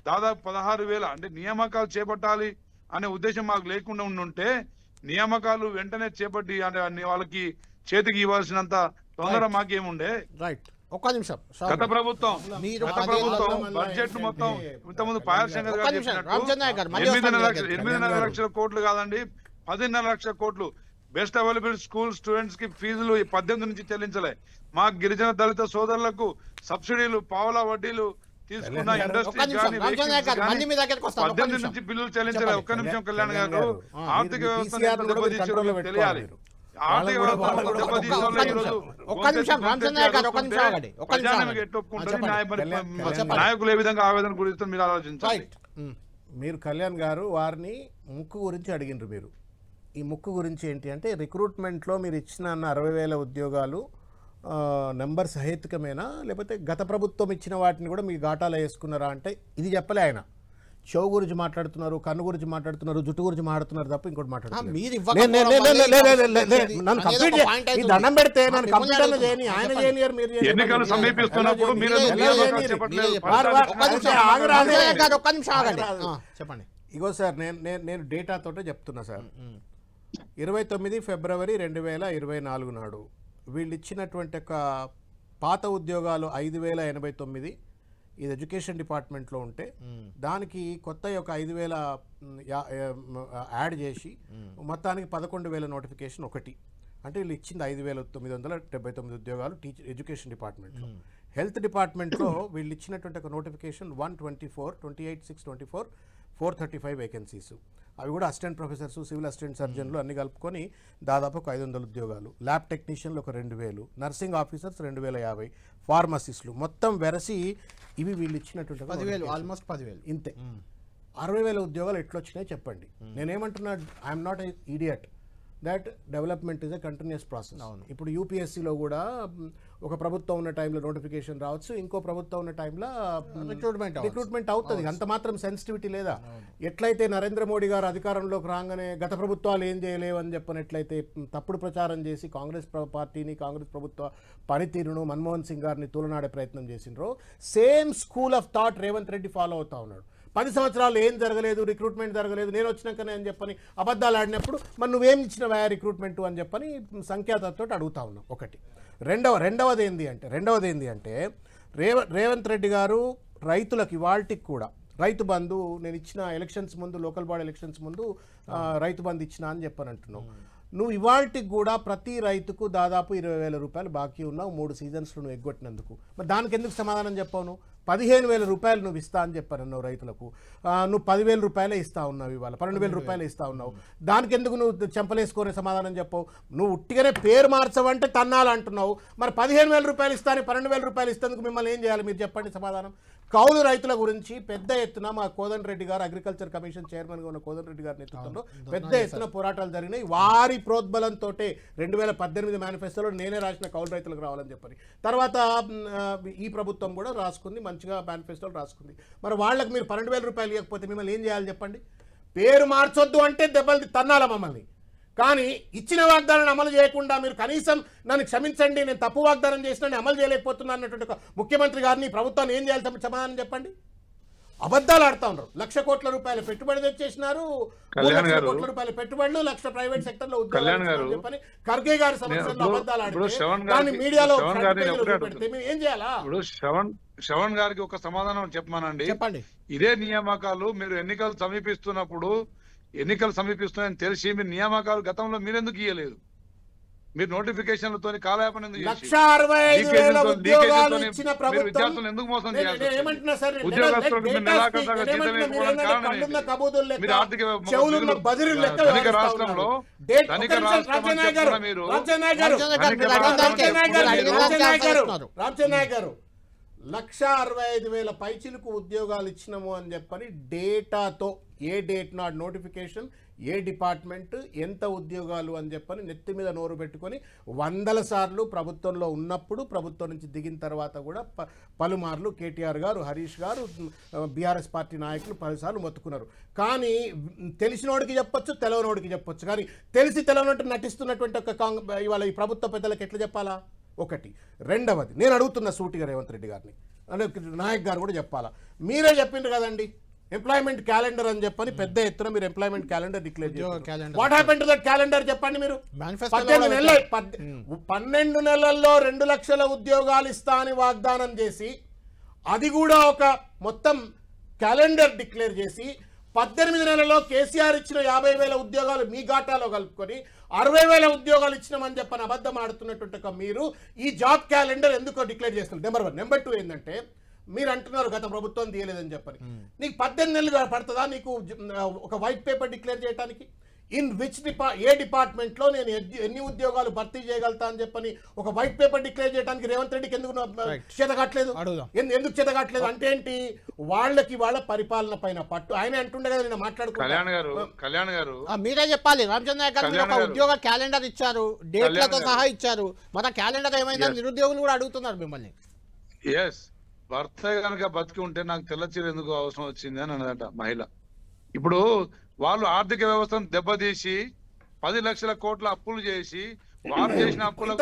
దాదాపు 16,000 అంటే నియామకాలు చేపట్టాలి అనే ఉద్దేశం మాకు లేకుండా ఉండుంటే నియామకాలు వెంటనే చేపట్టి అంటే వాళ్ళకి చేతికి ఇవ్వాల్సినంత తొందర మాకేముండే? రైట్, ఒక్క నిమిషం. గత ప్రభుత్వం బడ్జెట్ మొత్తం ఇంతకుముందు పాయల్ శంకర్ గారు చెప్పినట్టు 8.5 లక్షల కోట్లు కాదండి, 10.5 లక్షల కోట్లు బెస్ట్ అవైలబుల్ స్కూల్ స్టూడెంట్స్ కి ఫీజులు 18 నుంచి చెల్లించలే. మా గిరిజన దళిత సోదరులకు సబ్సిడీలు పావుల వడ్డీలు తీసుకున్న ఇండస్ట్రీ కానీ 18 నుంచి బిల్లులు చెల్లించలే. ఒక్క నిమిషం కళ్యాణ్ గారు, ఆర్థిక వ్యవస్థ తెలియాలి. ఆర్థిక వ్యవస్థ నాయకులు ఏ విధంగా ఆవేదన గురిస్తారు మీరు ఆలోచించాలి. మీరు కళ్యాణ్ గారు వారిని ముక్కు గురించి అడిగినారు. మీరు ఈ ముక్కు గురించి ఏంటి అంటే రిక్రూట్మెంట్లో మీరు ఇచ్చిన 60,000 ఉద్యోగాలు నెంబర్ సహేతుకమేనా, లేకపోతే గత ప్రభుత్వం ఇచ్చిన వాటిని కూడా మీ ఘాటాలో వేసుకున్నారా అంటే ఇది చెప్పలే. ఆయన షో గురించి మాట్లాడుతున్నారు, కన్ను గురించి మాట్లాడుతున్నారు, జుట్టు గురించి మాట్లాడుతున్నారు తప్ప ఇంకోటి మాట్లాడుతున్నారు. దండం పెడితే నన్ను కంప్యూటర్లో చేయని ఆయన చేయనియరు. మీరు చెప్పండి. ఇగో సార్ నేను డేటాతోటే చెప్తున్నా సార్. 29 ఫిబ్రవరి 2024 నాడు వీళ్ళు ఇచ్చినటువంటి ఒక పాత ఉద్యోగాలు 5,089 ఇది ఎడ్యుకేషన్ డిపార్ట్మెంట్లో ఉంటే దానికి కొత్త ఒక 5,000 యాడ్ చేసి మొత్తానికి 11,000 నోటిఫికేషన్ ఒకటి. అంటే వీళ్ళు ఇచ్చింది 5,979 ఉద్యోగాలు ఎడ్యుకేషన్ డిపార్ట్మెంట్లో. హెల్త్ డిపార్ట్మెంట్లో వీళ్ళు ఇచ్చినటువంటి ఒక నోటిఫికేషన్ 124, 28/6/24 435 వేకెన్సీస్. అవి కూడా అసిస్టెంట్ ప్రొఫెసర్స్, సివిల్ అసిస్టెంట్ సర్జన్లు అన్ని కలుపుకొని దాదాపు ఒక 500 ఉద్యోగాలు. ల్యాబ్ టెక్నీషియన్లు ఒక 2,000, నర్సింగ్ ఆఫీసర్స్ 2,050, ఫార్మసిస్టులు మొత్తం వెరసి ఇవి వీళ్ళు ఇచ్చినటువంటి 10,000 ఆల్మోస్ట్ 10,000 ఇంతే. 60,000 ఉద్యోగాలు ఎట్లొచ్చినాయి చెప్పండి. నేనేమంటున్నా, I'm not a idiot that development is a continuous process. ఇప్పుడు యూపీఎస్సీలో కూడా ఒక ప్రభుత్వం ఉన్న టైంలో నోటిఫికేషన్ రావచ్చు, ఇంకో ప్రభుత్వం ఉన్న టైంలో రిక్రూట్మెంట్ అవుతుంది. అంత మాత్రం సెన్సిటివిటీ లేదా? ఎట్లయితే నరేంద్ర మోడీ గారు అధికారంలోకి రాగానే గత ప్రభుత్వాలు ఏం చేయలేవు అని చెప్పినట్లయితే తప్పుడు ప్రచారం చేసి కాంగ్రెస్ పార్టీని, కాంగ్రెస్ ప్రభుత్వ పనితీరును, మన్మోహన్ సింగ్ గారిని తూలనాడే ప్రయత్నం చేసినారో same school of thought Revanth Reddy follow అవుతా ఉన్నాడు. 10 సంవత్సరాలు ఏం జరగలేదు, రిక్రూట్మెంట్ జరగలేదు, నేను వచ్చినాకనే అని చెప్పని అబద్ధాలు ఆడినప్పుడు మరి నువ్వేం ఇచ్చినవా రిక్రూట్మెంట్ అని చెప్పని సంఖ్యాతతో అడుగుతా ఉన్నాం. ఒకటి. రెండవది ఏంది అంటే రేవంత్ రెడ్డి గారు రైతులకి ఇవాల్టికి కూడా రైతు బంధు నేను ఇచ్చిన ఎలక్షన్స్ ముందు, లోకల్ బాడీ ఎలక్షన్స్ ముందు రైతు బంధు ఇచ్చిన అని చెప్పని అంటున్నావు. నువ్వు ఇవాల్టికి కూడా ప్రతి రైతుకు దాదాపు 20,000 రూపాయలు బాకీ ఉన్నావు 3 సీజన్స్లో నువ్వు ఎగ్గొట్టినందుకు. మరి దానికి ఎందుకు సమాధానం చెప్పావు? నువ్వు 15,000 రూపాయలు నువ్వు ఇస్తా అని చెప్పాను రైతులకు. నువ్వు 10,000 రూపాయలే ఇస్తా ఉన్నావు, ఇవాళ 12,000 రూపాయలు ఇస్తా ఉన్నావు. దానికి ఎందుకు నువ్వు చెంపలేసుకొని సమాధానం చెప్పావు? నువ్వు ఉట్టిగానే పేరు మార్చవంటే తన్నాలంటున్నావు. మరి 15,000 రూపాయలు ఇస్తాను, 12,000 రూపాయలు ఇస్తేందుకు మిమ్మల్ని ఏం చేయాలి మీరు చెప్పండి సమాధానం. కౌలు రైతుల గురించి పెద్ద ఎత్తున మా కోదండ రెడ్డి గారు, అగ్రికల్చర్ కమిషన్ చైర్మన్గా ఉన్న కోదండ రెడ్డి గారి నేతృత్వంలో పెద్ద ఎత్తున పోరాటాలు జరిగినాయి. వారి ప్రోద్బలంతో 2018 మేనిఫెస్టోలో నేనే రాసిన కౌలు రైతులకు రావాలని చెప్పని. తర్వాత ఈ ప్రభుత్వం కూడా రాసుకుంది, మంచిగా మేనిఫెస్టోలు రాసుకుంది. మరి వాళ్ళకి మీరు 12,000 రూపాయలు ఇవ్వకపోతే మిమ్మల్ని ఏం చేయాలి చెప్పండి? పేరు మార్చొద్దు అంటే దెబ్బలు తన్నాల మమ్మల్ని. కానీ ఇచ్చిన వాగ్దానాన్ని అమలు చేయకుండా మీరు కనీసం నన్ను క్షమించండి, నేను తప్పు వాగ్దానం చేసినా అమలు చేయలేకపోతున్నా అన్నటువంటి ముఖ్యమంత్రి గారిని ప్రభుత్వాన్ని ఏం చేయాలి సమాధానం చెప్పండి. అబద్ధాలు ఆడుతా ఉన్నారు. 1,00,000 కోట్ల రూపాయల పెట్టుబడి తెచ్చేసినారు, 3,00,000 కోట్ల రూపాయల పెట్టుబడులు, 1,00,000 ప్రైవేట్ సెక్టర్ లో ఉద్యోగాలు చెప్పని ఖర్గే గారి సమస్యల్లో అబద్ధాలు ఆడితే దాన్ని మీడియాలో పెడితే మేము ఏం చేయాలా? ఇప్పుడు శ్రవణ్ గారికి ఒక సమాధానం చెప్పమానండి. చెప్పండి. ఇదే నియామకాలు మీరు ఎన్నికలు సమీపిస్తున్నాయని తెలిసి మీరు నియామకాలు గతంలో మీరెందుకు ఇయ్యలేదు? మీరు నోటిఫికేషన్లతో కాలయాపన ఎందుకు చేసి 1,65,000 ఉద్యోగాలు ఇచ్చిన ప్రభుత్వం విద్యార్థులను ఎందుకు మోసం చేయాలి? ఏమంటున్నా సార్, ఉద్యోగస్తులకు మీరు నెలాఖరుదాకా జీతం ఇవ్వకపోవడానికి కారణం ఏంటి? మీరు ఆర్థిక ధనిక రాష్ట్రంలో రామచంద్రనాయక్ గారు 1,65,000 పైచిలకు ఉద్యోగాలు ఇచ్చినాము అని చెప్పని డేటాతో, ఏ డేట్ నాట్ నోటిఫికేషన్, ఏ డిపార్ట్మెంట్, ఎంత ఉద్యోగాలు అని చెప్పని నెత్తి మీద నోరు పెట్టుకొని 100 సార్లు ప్రభుత్వంలో ఉన్నప్పుడు, ప్రభుత్వం నుంచి దిగిన తర్వాత కూడా పలుమార్లు కేటీఆర్ గారు, హరీష్ గారు, బీఆర్ఎస్ పార్టీ నాయకులు 10 సార్లు మొత్తుకున్నారు. కానీ తెలిసినోడికి చెప్పొచ్చు, తెలవనోడికి చెప్పొచ్చు. కానీ తెలిసి తెలవనట్టు నటిస్తున్నటువంటి ఒక ఇవాళ ఈ ప్రభుత్వ పెద్దలకు ఎట్లా చెప్పాలా? ఒకటి. రెండవది, నేను అడుగుతున్న సూటిగా రేవంత్ రెడ్డి గారిని, నాయక్ గారు కూడా చెప్పాలా. మీరే చెప్పిండ్రు కదండి ఎంప్లాయ్మెంట్ క్యాలెండర్ అని చెప్పని, పెద్ద ఎత్తున మీరు ఎంప్లాయ్మెంట్ క్యాలెండర్ డిక్లేర్ చేశారు. What happened to that calendar చెప్పండి. మీరు 12 నెలల్లో 2 లక్షల ఉద్యోగాలు ఇస్తా అని వాగ్దానం చేసి, అది కూడా ఒక మొత్తం క్యాలెండర్ డిక్లేర్ చేసి 18 నెలల్లో కేసీఆర్ ఇచ్చిన 50,000 ఉద్యోగాలు మీ ఘాటాలో కలుపుకొని 60,000 ఉద్యోగాలు ఇచ్చినామని చెప్పని అబద్ధం ఆడుతున్నట్టు మీరు ఈ జాబ్ క్యాలెండర్ ఎందుకో డిక్లేర్ చేస్తున్నారు? నెంబర్ 1. నెంబర్ 2 ఏంటంటే, మీరు అంటున్నారు గత ప్రభుత్వం తీయలేదని చెప్పని. నీకు 18 నెలలు పడుతుందా నీకు ఒక వైట్ పేపర్ డిక్లేర్ చేయడానికి? ఇన్ విచ్ ఏ డిపార్ట్మెంట్లో నేను ఎన్ని ఉద్యోగాలు భర్తీ చేయగలుగుతా అని చెప్పని ఒక వైట్ పేపర్ డిక్లేర్ చేయడానికి రేవంత్ రెడ్డికి ఎందుకు చేతగాట్లేదు? ఎందుకు చేతగాట్లేదు అంటే ఏంటి? వాళ్ళ పరిపాలన పైన పట్టు. ఆయన అంటుండే కదా, నేను కళ్యాణ్ గారు మీరే చెప్పాలి. రామచంద్ర గారు మీరు ఒక ఉద్యోగ క్యాలెండర్ ఇచ్చారు, డేట్లతో సహా ఇచ్చారు, మన క్యాలెండర్ ఏమైందని నిరుద్యోగులు కూడా అడుగుతున్నారు మిమ్మల్ని. ఎస్, భర్త కనుక బతికి ఉంటే నాకు తెల్లచీర ఎందుకు అవసరం వచ్చింది అని అన్నదట మహిళ. ఇప్పుడు వాళ్ళు ఆర్థిక వ్యవస్థను దెబ్బతీసి 10 లక్షల కోట్ల అప్పులు చేసి, వారు చేసిన అప్పులకు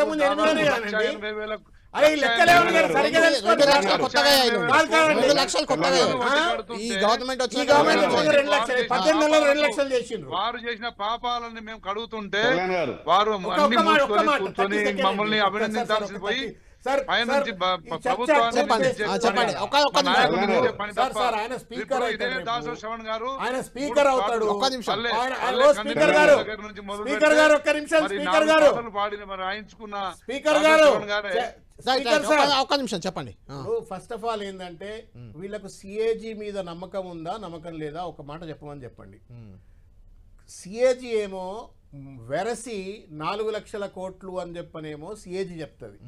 వారు చేసిన పాపాలని మేము కడుగుతుంటే వారు అన్ని మూసుకొని కూర్చొని మమ్మల్ని అభినందించాల్సి పోయి చెప్పండి. ఫస్ట్ ఆఫ్ ఆల్ ఏంటంటే, వీళ్ళకు సిఏజీ మీద నమ్మకం ఉందా, నమ్మకం లేదా? ఒక మాట చెప్పమని చెప్పండి. సిఏజీ ఏమో వెరసి 4 లక్షల కోట్లు అని చెప్పనేమో సిఏజీ చెప్తుంది.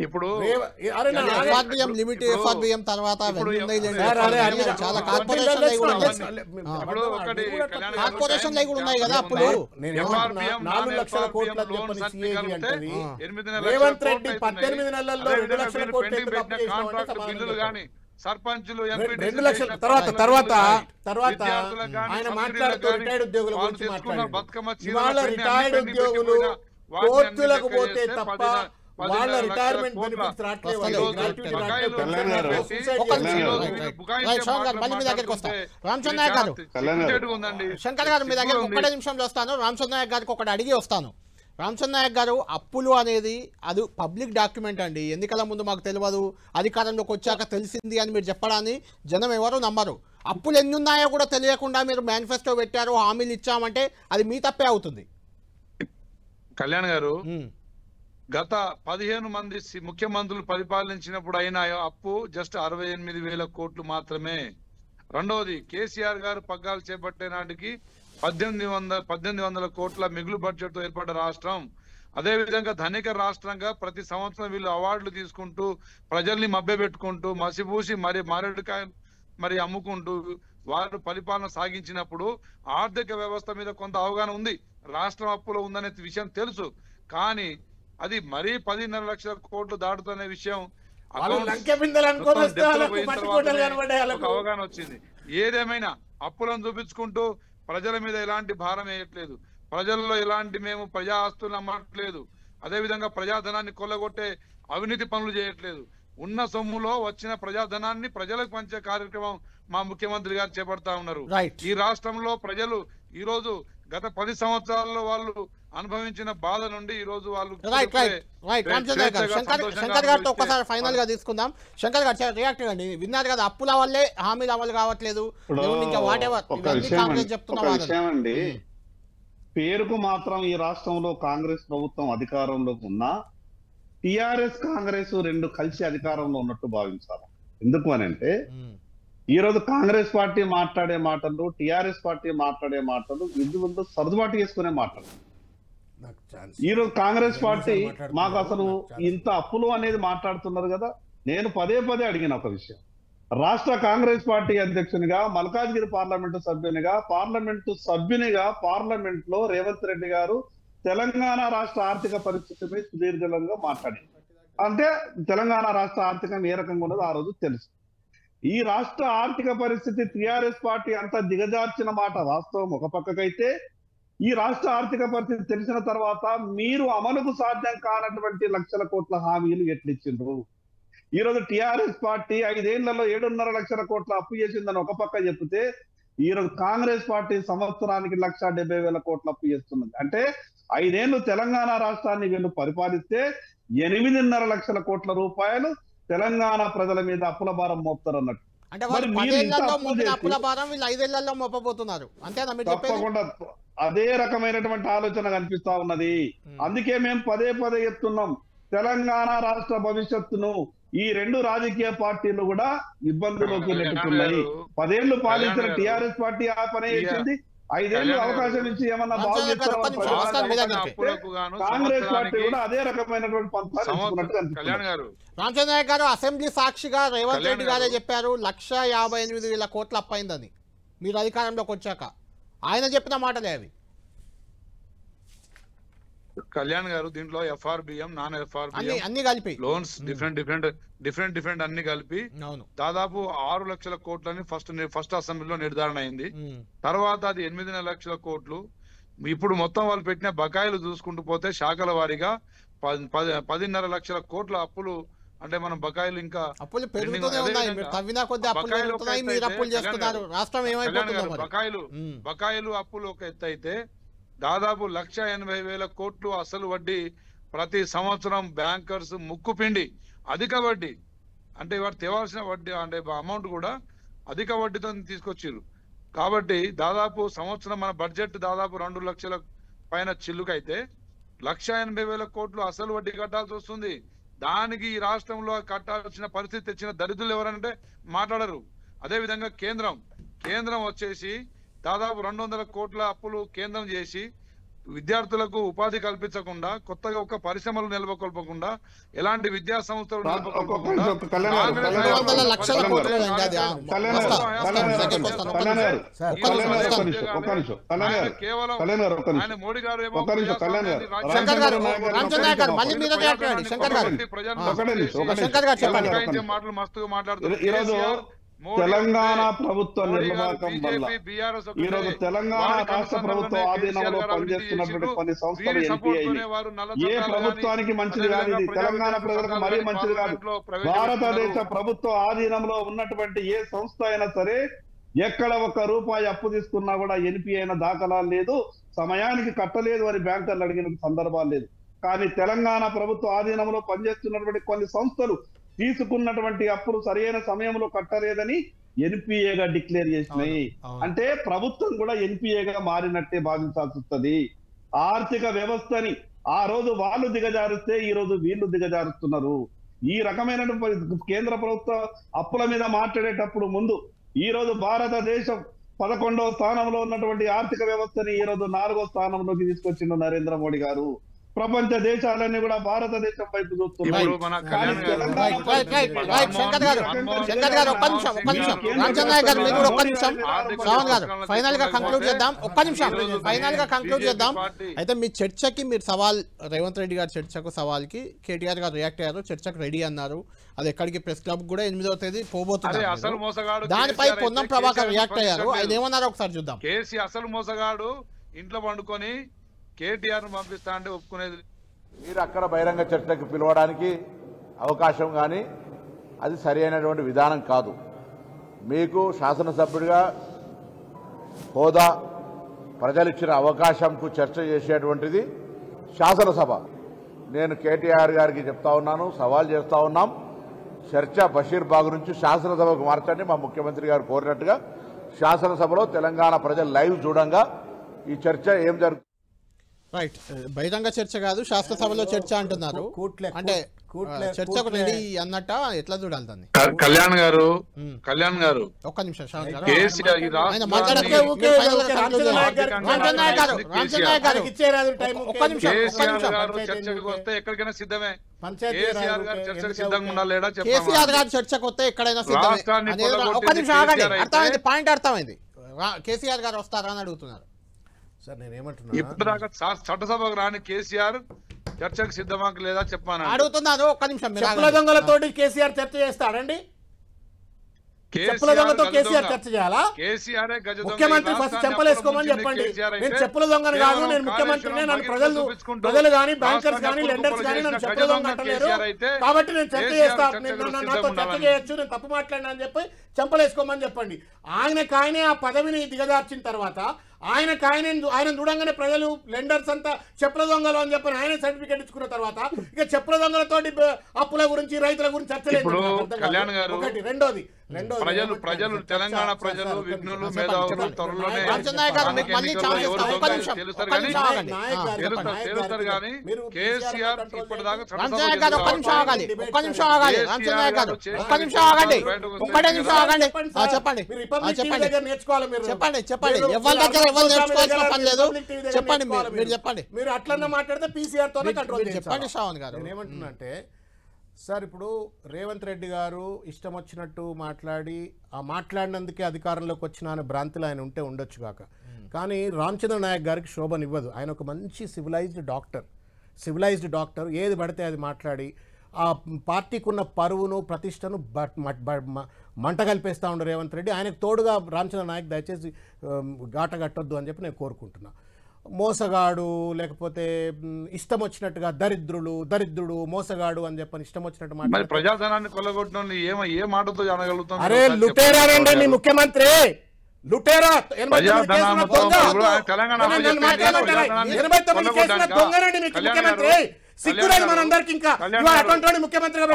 ఇప్పుడు కార్పొరేషన్ కూడా ఉన్నాయి కదా. అప్పుడు 4 లక్షల కోట్ల చెప్పని సిఏజీ అంటది. రేవంత్ రెడ్డి 18 నెలల్లో 2 లక్షల కోట్లు సర్పంచులు 2 లక్షల తర్వాత ఆయన మాట్లాడుతూ రిటైర్డ్ ఉద్యోగుల గురించి మాట్లాడారు. ఇవాళ రిటైర్డ్ ఉద్యోగులు కోర్టులకు పోతే తప్ప వాళ్ళ రిటైర్మెంట్ బెనిఫిట్స్ రావట్లేదు. శంకర్ గారు మీ దగ్గర 1 నిమిషంలో వస్తాను. రామచంద్ర నాయక్ గారికి ఒకటి అడిగి వస్తాను. రామచంద్ర నాయక్ గారు, అప్పులు అనేది అది పబ్లిక్ డాక్యుమెంట్ అండి. ఎన్నికల ముందు మాకు తెలియదు, అధికారంలోకి వచ్చాక తెలిసింది అని మీరు చెప్పడాన్ని జనం ఎవరు నమ్మరు. అప్పులు ఎన్ని ఉన్నాయో కూడా తెలియకుండా మీరు మేనిఫెస్టో పెట్టారు, హామీలు ఇచ్చామంటే అది మీ తప్పే అవుతుంది. కళ్యాణ్ గారు, గత 15 మంది ముఖ్యమంత్రులు పరిపాలించినప్పుడు అయిన అప్పు జస్ట్ 68,000 కోట్లు మాత్రమే. రెండవది, కేసీఆర్ గారు పగ్గాలు చేపట్టే నాటికి 1800 కోట్ల మిగులు బడ్జెట్ తో ఏర్పడ్డ రాష్ట్రం. అదే విధంగా ధనిక రాష్ట్రంగా ప్రతి సంవత్సరం వీళ్ళు అవార్డులు తీసుకుంటూ ప్రజల్ని మభ్యపెట్టుకుంటూ మసిపూసి మరి అమ్ముకుంటూ వారు పరిపాలన సాగించినప్పుడు ఆర్థిక వ్యవస్థ మీద కొంత అవగాహన ఉంది. రాష్ట్రం అప్పులో ఉందనే విషయం తెలుసు. కానీ అది మరీ 10.5 లక్షల కోట్లు దాటుతున్న విషయం అవగాహన వచ్చింది. ఏదేమైనా అప్పులను చూపించుకుంటూ ప్రజల మీద ఎలాంటి భారం వేయట్లేదు, ప్రజల్లో ఎలాంటి మేము ప్రజా ఆస్తులు అమ్మట్లేదు, అదేవిధంగా ప్రజాధనాన్ని కొల్లగొట్టే అవినీతి పనులు చేయట్లేదు. ఉన్న సొమ్ములో వచ్చిన ప్రజాధనాన్ని ప్రజలకు పంచే కార్యక్రమం మా ముఖ్యమంత్రి గారు చేపడతా ఉన్నారు. ఈ రాష్ట్రంలో ప్రజలు ఈ రోజు గత 10 సంవత్సరాల్లో వాళ్ళు అనుభవించిన బాధ నుండి ఈ రోజు వాళ్ళు శంకర్ గారితో ఒక్కసారి ఫైనల్ గా తీసుకుందాం. శంకర్ గారు రియాక్ట్ అండి, విన్నారు కదా, అప్పుల వల్లే హామీలు అమలు కావట్లేదు. అండి పేరుకు మాత్రం ఈ రాష్ట్రంలో కాంగ్రెస్ ప్రభుత్వం అధికారంలోకి ఉన్నా టిఆర్ఎస్ కాంగ్రెస్ రెండు కలిసి అధికారంలో ఉన్నట్టు భావించాలి. ఎందుకు అని అంటే ఈ రోజు కాంగ్రెస్ పార్టీ మాట్లాడే మాటలు టిఆర్ఎస్ పార్టీ మాట్లాడే మాటలు ఇది ముందు సర్దుబాటు చేసుకునే మాటలు. ఈ రోజు కాంగ్రెస్ పార్టీ మాకు అసలు ఇంత అప్పులు అనేది మాట్లాడుతున్నారు కదా. నేను పదే అడిగిన ఒక విషయం, రాష్ట్ర కాంగ్రెస్ పార్టీ అధ్యక్షునిగా, మల్కాజ్గిరి పార్లమెంటు సభ్యునిగా పార్లమెంట్ లో రేవంత్ రెడ్డి గారు తెలంగాణ రాష్ట్ర ఆర్థిక పరిస్థితిపై సుదీర్ఘంగా మాట్లాడింది. అంటే తెలంగాణ రాష్ట్ర ఆర్థికం ఏ రకంగా ఉన్నదో ఆ రోజు తెలుసు. ఈ రాష్ట్ర ఆర్థిక పరిస్థితి టిఆర్ఎస్ పార్టీ అంతా దిగజార్చిన మాట వాస్తవం ఒక పక్కకైతే, ఈ రాష్ట్ర ఆర్థిక పరిస్థితి తెలిసిన తర్వాత మీరు అమలుకు సాధ్యం కానటువంటి లక్షల కోట్ల హామీలు ఎట్లిచ్చిండ్రు. ఈ రోజు టిఆర్ఎస్ పార్టీ 5 ఏళ్లలో 7.5 లక్షల కోట్ల అప్పు చేసిందని ఒక పక్క చెప్తే, ఈ రోజు కాంగ్రెస్ పార్టీ సంవత్సరానికి 1,70,000 కోట్ల అప్పు చేస్తున్నది. అంటే 5 ఏళ్లు తెలంగాణ రాష్ట్రాన్ని వీళ్ళు పరిపాలిస్తే 8.5 లక్షల కోట్ల రూపాయలు తెలంగాణ ప్రజల మీద అప్పుల భారం మోపుతారు అన్నట్టు. తప్పకుండా అదే రకమైనటువంటి ఆలోచన కనిపిస్తా ఉన్నది. అందుకే మేము పదే చెప్తున్నాం, తెలంగాణ రాష్ట్ర భవిష్యత్తును ఈ రెండు రాజకీయ పార్టీలు కూడా ఇబ్బందులోకి నెట్టుకున్నాయి. 10 ఏళ్లు పాలించిన టిఆర్ఎస్ పార్టీ ఆ పనే చేసింది. 5 ఏళ్లు అవకాశం ఇచ్చి ఏమన్నా కాంగ్రెస్ పార్టీ కూడా అదే రకమైనటువంటి రామచంద్ర నాయక్ గారు అసెంబ్లీ సాక్షిగా రేవంత్ రెడ్డి గారే చెప్పారు 1,58,000 కోట్లు అప్పైందని మీరు అధికారంలోకి వచ్చాక. ఆయన చెప్పిన మాటలే అవి. కళ్యాణ్ గారు దీంట్లో ఎఫ్ఆర్బిఎం, నాన్ ఎఫ్ఆర్బిఎం అన్ని కలిపి లోన్స్ డిఫరెంట్ అన్ని కలిపి దాదాపు 6 లక్షల కోట్లని ఫస్ట్ అసెంబ్లీలో నిర్ధారణ అయింది. తర్వాత అది 8 లక్షల కోట్లు. ఇప్పుడు మొత్తం వాళ్ళు పెట్టిన బకాయిలు చూసుకుంటూ పోతే శాఖల వారీగా 10.5 లక్షల కోట్ల అప్పులు. అంటే మనం బకాయిలు ఇంకా బకాయిలు అప్పులు ఒక ఎత్తు అయితే, దాదాపు 1,80,000 కోట్లు అసలు వడ్డీ ప్రతి సంవత్సరం బ్యాంకర్స్ ముక్కుపిండి అధిక వడ్డీ, అంటే వారు తేవాల్సిన వడ్డీ అంటే అమౌంట్ కూడా అధిక వడ్డీతో తీసుకొచ్చారు. కాబట్టి దాదాపు సంవత్సరం మన బడ్జెట్ దాదాపు 2 లక్షల పైన చిల్లుకైతే 1,80,000 కోట్లు అసలు వడ్డీ కట్టాల్సి వస్తుంది. దానికి ఈ రాష్ట్రంలో కట్టాల్సిన పరిస్థితి తెచ్చిన దరిద్రులు ఎవరంటే మాట్లాడరు. అదే విధంగా కేంద్రం వచ్చేసి దాదాపు 200 కోట్ల అప్పులు కేంద్రం చేసి విద్యార్థులకు ఉపాధి కల్పించకుండా, కొత్తగా ఒక పరిశ్రమలు నెలకొల్పకుండా, ఎలాంటి విద్యా సంస్థలు నెలకొల్పకుండా కేవలం మోడీ గారు మాటలు మస్తుగా మాట్లాడుతున్నారు. తెలంగాణ ప్రభుత్వ నిర్వాహకం వల్ల ఈ రోజు తెలంగాణ రాష్ట్ర ప్రభుత్వ ఆధీనంలో పనిచేస్తున్నటువంటి కొన్ని సంస్థలు ఎన్పిఐ ఏ ప్రభుత్వానికి మంచిది కాదు. ఇది తెలంగాణ ప్రజలకు మరీ మంచిది కాదు. భారతదేశ ప్రభుత్వ ఆధీనంలో ఉన్నటువంటి ఏ సంస్థ అయినా సరే ఎక్కడ 1 రూపాయి అప్పు తీసుకున్నా కూడా ఎన్పిఐ అయిన దాఖలాలు లేదు, సమయానికి కట్టలేదు అని బ్యాంకర్లు అడిగిన సందర్భాలు లేదు. కానీ తెలంగాణ ప్రభుత్వ ఆధీనంలో పనిచేస్తున్నటువంటి కొన్ని సంస్థలు తీసుకున్నటువంటి అప్పులు సరైన సమయంలో కట్టలేదని ఎన్పిఏగా డిక్లేర్ చేసినాయి. అంటే ప్రభుత్వం కూడా ఎన్పిఏగా మారినట్టే భావించాల్సి వస్తుంది. ఆర్థిక వ్యవస్థని ఆ రోజు వాళ్ళు దిగజారిస్తే ఈ రోజు వీళ్ళు దిగజారుస్తున్నారు. ఈ రకమైనటువంటి కేంద్ర ప్రభుత్వ అప్పుల మీద మాట్లాడేటప్పుడు ముందు ఈ రోజు భారతదేశం 11వ స్థానంలో ఉన్నటువంటి ఆర్థిక వ్యవస్థని ఈ రోజు 4వ స్థానంలోకి తీసుకొచ్చిండు నరేంద్ర మోడీ గారు. ప్రపంచ దేశాలన్నీ కూడా భారతదేశం వైపు చూస్తున్నాయి. అయితే మీ చర్చకి మీరు సవాల్, రేవంత్ రెడ్డి గారి చర్చకు సవాల్కి కేటీఆర్ గారు రియాక్ట్ అయ్యారు. చర్చకు రెడీ అన్నారు. అది ఎక్కడికి ప్రెస్ క్లబ్ కూడా 8వ తేదీ పోబోతున్నారు. దానిపై పొన్నం ప్రభాకర్ రియాక్ట్ అయ్యారు. ఆయన ఏమన్నారో ఒకసారి చూద్దాం. కేసీ అసలు మోసగాడు ఇంట్లో పండుకొని కేటీఆర్ పంపిస్తా అంటే ఒప్పుకునేది. మీరు అక్కడ బహిరంగ చర్చకు పిలవడానికి అవకాశం కానీ అది సరి అయినటువంటి విధానం కాదు. మీకు శాసనసభ్యుడిగా హోదా, ప్రజలిచ్చిన అవకాశంకు చర్చ చేసేటువంటిది శాసనసభ. నేను కేటీఆర్ గారికి చెప్తా ఉన్నాను, సవాల్ చేస్తా ఉన్నాం, చర్చ బషీర్బాగ్ నుంచి శాసనసభకు మార్చండి. మా ముఖ్యమంత్రి గారు కోరినట్టుగా శాసనసభలో తెలంగాణ ప్రజలు లైవ్ చూడంగా ఈ చర్చ ఏం జరుగుతుంది. రైట్, బహిరంగ చర్చ కాదు శాసనసభలో చర్చ అంటున్నారు. అంటే చర్చకు రెడీ అన్నట్ట ఎట్లా చూడాలి దాన్ని? కళ్యాణ్ గారు ఒక్క నిమిషం శ్రావణ్ గారు. కేసీఆర్ ఈ ఆయన మాట్లాడకే ఊకే చర్చకు వస్తే ఎక్కడికైనా సిద్ధమే. కేసీఆర్ గారు చర్చకు సిద్ధంగా ఉండాలేడా? కేసీఆర్ గారు చర్చకు వస్తే ఎక్కడైనా సిద్ధమే. ఒక్క నిమిషం ఆగండి, అర్థమైంది, పాయింట్ అర్థమైంది. కేసీఆర్ గారు వస్తారా అని అడుగుతున్నారు. సార్ నేనేమంటున్నా, ఇప్పటిదాకా చట్టసభకు రాని కేసీఆర్ చర్చకు సిద్ధమా లేదా చెప్పాను అడుగుతున్నాను. ఒక్క నిమిషం. చెప్పుల దొంగలతోటి కేసీఆర్ చర్చ చేస్తాడండి? చెప్పుల దొంగతో కేసీఆర్ చర్చ చేయాలా? ముఖ్యమంత్రి ఫస్ట్ చెంపలేసుకోమని చెప్పండి. నేను చెప్పుల దొంగను కాదు, నేను ముఖ్యమంత్రినే, నన్ను ప్రజలు కానీ బ్యాంకర్స్ కానీ లెండర్స్ కానీ నన్ను చెప్పుల దొంగ అంటలేరు, కాబట్టి నేను చర్చ చేస్తా, నాతో చర్చ చేయొచ్చు, నేను తప్పు మాట్లాడినా అని చెప్పి చెంపలేసుకోమని చెప్పండి. ఆయనకాయనే ఆ పదవిని దిగజార్చిన తర్వాత ఆయన చూడంగానే ప్రజలు లెండర్స్ అంతా చెప్పుల దొంగలు అని చెప్పి ఆయన సర్టిఫికేట్ ఇచ్చుకున్న తర్వాత ఇక చెప్పుల దొంగలతోటి అప్పుల గురించి రైతుల గురించి చర్చలేదు. ఒకటి. రెండోది ప్రజలు తెలంగాణ ప్రజలు విఘ్నులు మేధావులు త్వరలోనే తెలుస్తారు కానీ కేసీఆర్ ఇప్పటిదాకా చెప్పండి. మీరు అట్లన్నా మాట్లాడితే పీసీఆర్ తోనే కంట్రోల్ చెప్పండి. శ్రావణ్ గారు నేనేమంటున్నా అంటే, సార్ ఇప్పుడు రేవంత్ రెడ్డి గారు ఇష్టం వచ్చినట్టు మాట్లాడి ఆ మాట్లాడినందుకే అధికారంలోకి వచ్చిన అనే భ్రాంతిలో ఆయన ఉంటే ఉండొచ్చు కాక, కానీ రామచంద్ర నాయక్ గారికి శోభనివ్వదు. ఆయన ఒక మంచి సివిలైజ్డ్ డాక్టర్. ఏది పడితే అది మాట్లాడి ఆ పార్టీకి ఉన్న పరువును ప్రతిష్టను మంట కలిపేస్తూ ఉండే రేవంత్ రెడ్డి. ఆయనకు తోడుగా రామచంద్ర నాయక్ దయచేసి ఘాట కట్టొద్దు అని చెప్పి నేను కోరుకుంటున్నా. మోసగాడు, లేకపోతే ఇష్టం వచ్చినట్టుగా దరిద్రుడు మోసగాడు అని చెప్పని ఇష్టం వచ్చినట్టు మాట్లాడు. ప్రజాధనాన్ని కొల్లగొట్టిన ఏ మాటతో అనగలుగుతాం? అరే లుటేరానండి నీ ముఖ్యమంత్రి, లుటేరా. ముఖ్యమంత్రి సిగ్గులేదు మనందరికి. ఇంకా అటువంటి ముఖ్యమంత్రిగా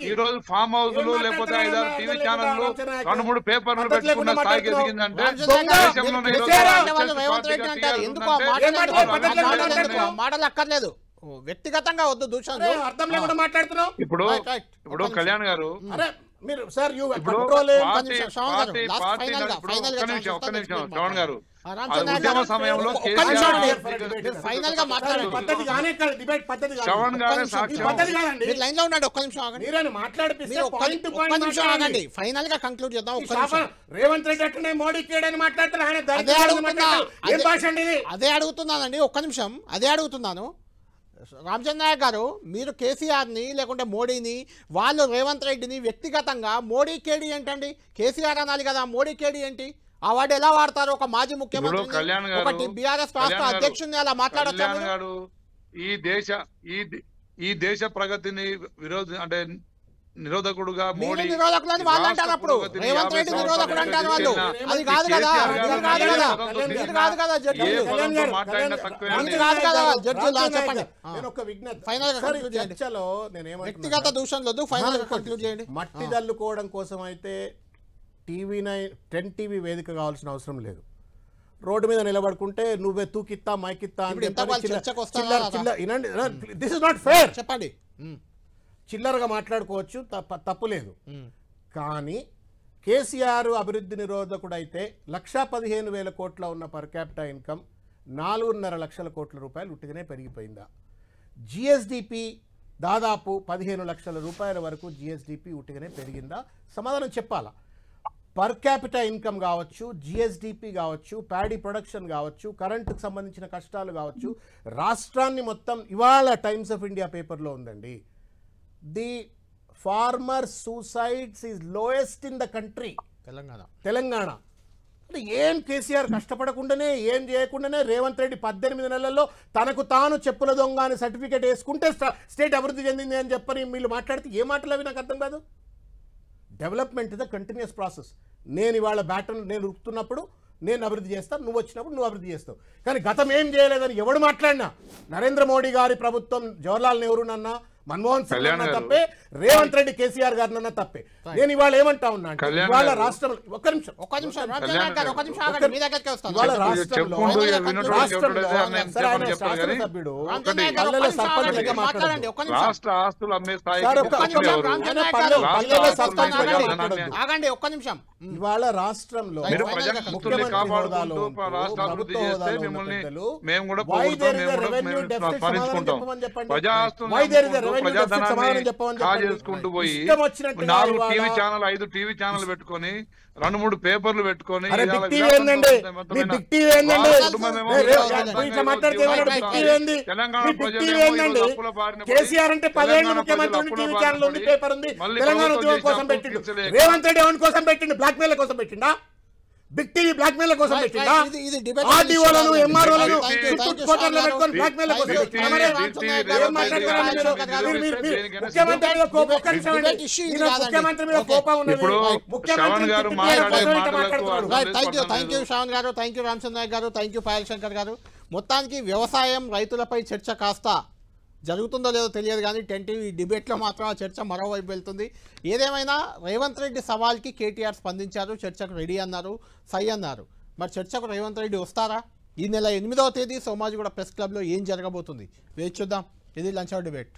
ఈ రోజు ఫామ్ హౌస్లు లేకపోతే 5-6 టీవీ ఛానళ్లు 2-3 పేపర్లు పెట్టుకున్న స్థాయికి ఎదిగిందంటే మాటలు అక్కర్లేదు, వ్యక్తిగతంగా వద్దు, దూషణ అర్థం లేకుండా మాట్లాడుతున్నావు. ఇప్పుడు కళ్యాణ్ గారు మీరు సార్ శ్రవణ్ గారు ఉద్యమ సమయంలో శ్రవణ్ గారే లైన్ లో ఉండండి. ఒక్క నిమిషం ఆగండి, ఫైనల్ గా కంక్లూడ్ చేద్దాం. రేవంత్ రెడ్డి అట్లనే మోడీ కేడని మాట్లాడుతున్నా, అదే అడుగుతున్నానండి. ఒక్క నిమిషం, అదే అడుగుతున్నాను. రామచంద్ర నాయక్ గారు, మీరు కేసీఆర్ని లేకుంటే మోడీని, వాళ్ళు రేవంత్ రెడ్డిని వ్యక్తిగతంగా మోడీ కేడీ ఏంటండి? కేసీఆర్ అనాలి కదా, మోడీ కేడీ ఏంటి? ఆ వాడు ఎలా వాడతారు? ఒక మాజీ ముఖ్యమంత్రి బీఆర్ఎస్ రాష్ట్ర అధ్యక్షుడిని అలా మాట్లాడతారు. ఈ దేశ ప్రగతిని అంటే నిరోధకుడుగా మోడీ నిరోధకులని వాళ్ళు అంటారు. అప్పుడు రేవంత్ రెడ్డి నిరోధకుడు అంటారు వాళ్ళు. అది కాదు కదా, చెప్పండి. వ్యక్తిగత దూషణలు ఫైనల్ కంక్లూడ్ చేయండి. మట్టి దల్లుకోవడం కోసం అయితే టీవీ9 10 టీవీ వేదిక కావాల్సిన అవసరం లేదు. రోడ్డు మీద నిలబడుకుంటే నువ్వే తూకిత్తా మైకిత్తా దిస్ ఇస్ నాట్ ఫేర్. చెప్పండి. చిల్లరగా మాట్లాడుకోవచ్చు, తప్పు లేదు. కానీ కేసీఆర్ అభివృద్ధి నిరోధకుడు అయితే 1,15,000 కోట్ల ఉన్న పర్ క్యాపిటా ఇన్కమ్ 4.5 లక్షల కోట్ల రూపాయలు ఉట్టిగానే పెరిగిపోయిందా? జిఎస్డిపి దాదాపు 15 లక్షల రూపాయల వరకు జిఎస్డిపి ఉట్టిగానే పెరిగిందా? సమాధానం చెప్పాలా. పర్ క్యాపిటా ఇన్కమ్ కావచ్చు, జిఎస్డిపి కావచ్చు, ప్యాడీ ప్రొడక్షన్ కావచ్చు, కరెంటుకు సంబంధించిన కష్టాలు కావచ్చు, రాష్ట్రాన్ని మొత్తం ఇవాళ టైమ్స్ ఆఫ్ ఇండియా పేపర్లో ఉందండి. The farmer suicides is lowest in the country. Telangana అంటే ఏం కేసీఆర్ కష్టపడకుండానే ఏం చేయకుండానే రేవంత్ రెడ్డి 18 నెలల్లో తనకు తాను చెప్పుల దొంగ అని సర్టిఫికేట్ వేసుకుంటే స్టేట్ అభివృద్ధి చెందింది అని చెప్పని వీళ్ళు మాట్లాడితే ఏ మాటలు అవి నాకు అర్థం కాదు. Development is the continuous process. నేను ఇవాళ బ్యాటన్ నేను ఉరుకుతున్నప్పుడు నేను అభివృద్ధి చేస్తాను, నువ్వు వచ్చినప్పుడు నువ్వు అభివృద్ధి చేస్తావు. కానీ గతం ఏం చేయలేదని ఎవడు మాట్లాడినా, నరేంద్ర మోడీ గారి ప్రభుత్వం జవహర్లాల్ నెహ్రూనన్నా మన్మోహన్ సింగ్ అన్న తప్పే, రేవంత్ రెడ్డి కేసీఆర్ గారినన్నా తప్పే. నేను ఇవాళ ఏమంటా ఉన్నా అంటే ఇవాళ రాష్ట్రంలో ఒక్క నిమిషం ఇవాళ శాసనసభ్యుడు పల్లెల సర్పంచ్ మాట్లాడండి. ఇవాళ రాష్ట్రంలో ముఖ్యమంత్రి హోదాలో ప్రభుత్వ హోదాలో ఉన్న పెద్దలు చేసుకుంటూ పోయి 5 టీవీ ఛానల్ పెట్టుకొని 2-3 పేపర్లు పెట్టుకొని కేసీఆర్ అంటే 10 ఏళ్ళు ముఖ్యమంత్రి టీవీ ఛానల్ ఉంది, పేపర్ ఉంది, తెలంగాణ ఉద్యమం కోసం పెట్టిండు. రేవంత్ రెడ్డి ఎవరి కోసం పెట్టిండు? బ్లాక్ మెయిల్ కోసం పెట్టిండా? బిగ్ టీవీ బ్లాక్ మెయిల్ కోసం పెట్టిండా? ఆర్డీఓలను ఎంఆర్ఓలను కోటర్లో పెట్టుకొని బ్లాక్ మెయిల్ కోసం ముఖ్యమంత్రి మీద కోపం ఉన్నది. థ్యాంక్ యూ శ్రవణ్ గారు, థ్యాంక్ యూ రామచంద్ర గారు, థ్యాంక్ యూ పాయల్ శంకర్ గారు. మొత్తానికి వ్యవసాయం రైతులపై చర్చ కాస్త జరుగుతుందో లేదో తెలియదు కానీ టీవీ డిబేట్లో మాత్రం ఆ చర్చ మరోవైపు వెళ్తుంది. ఏదేమైనా రేవంత్ రెడ్డి సవాల్కి కేటీఆర్ స్పందించారు, చర్చకు రెడీ అన్నారు, సై అన్నారు. మరి చర్చకు రేవంత్ రెడ్డి వస్తారా? ఈ నెల 8వ తేదీ సోమాజిగూడ ప్రెస్ క్లబ్లో ఏం జరగబోతుంది వేచి చూద్దాం. ఇది లంచ్ అవర్ డిబేట్.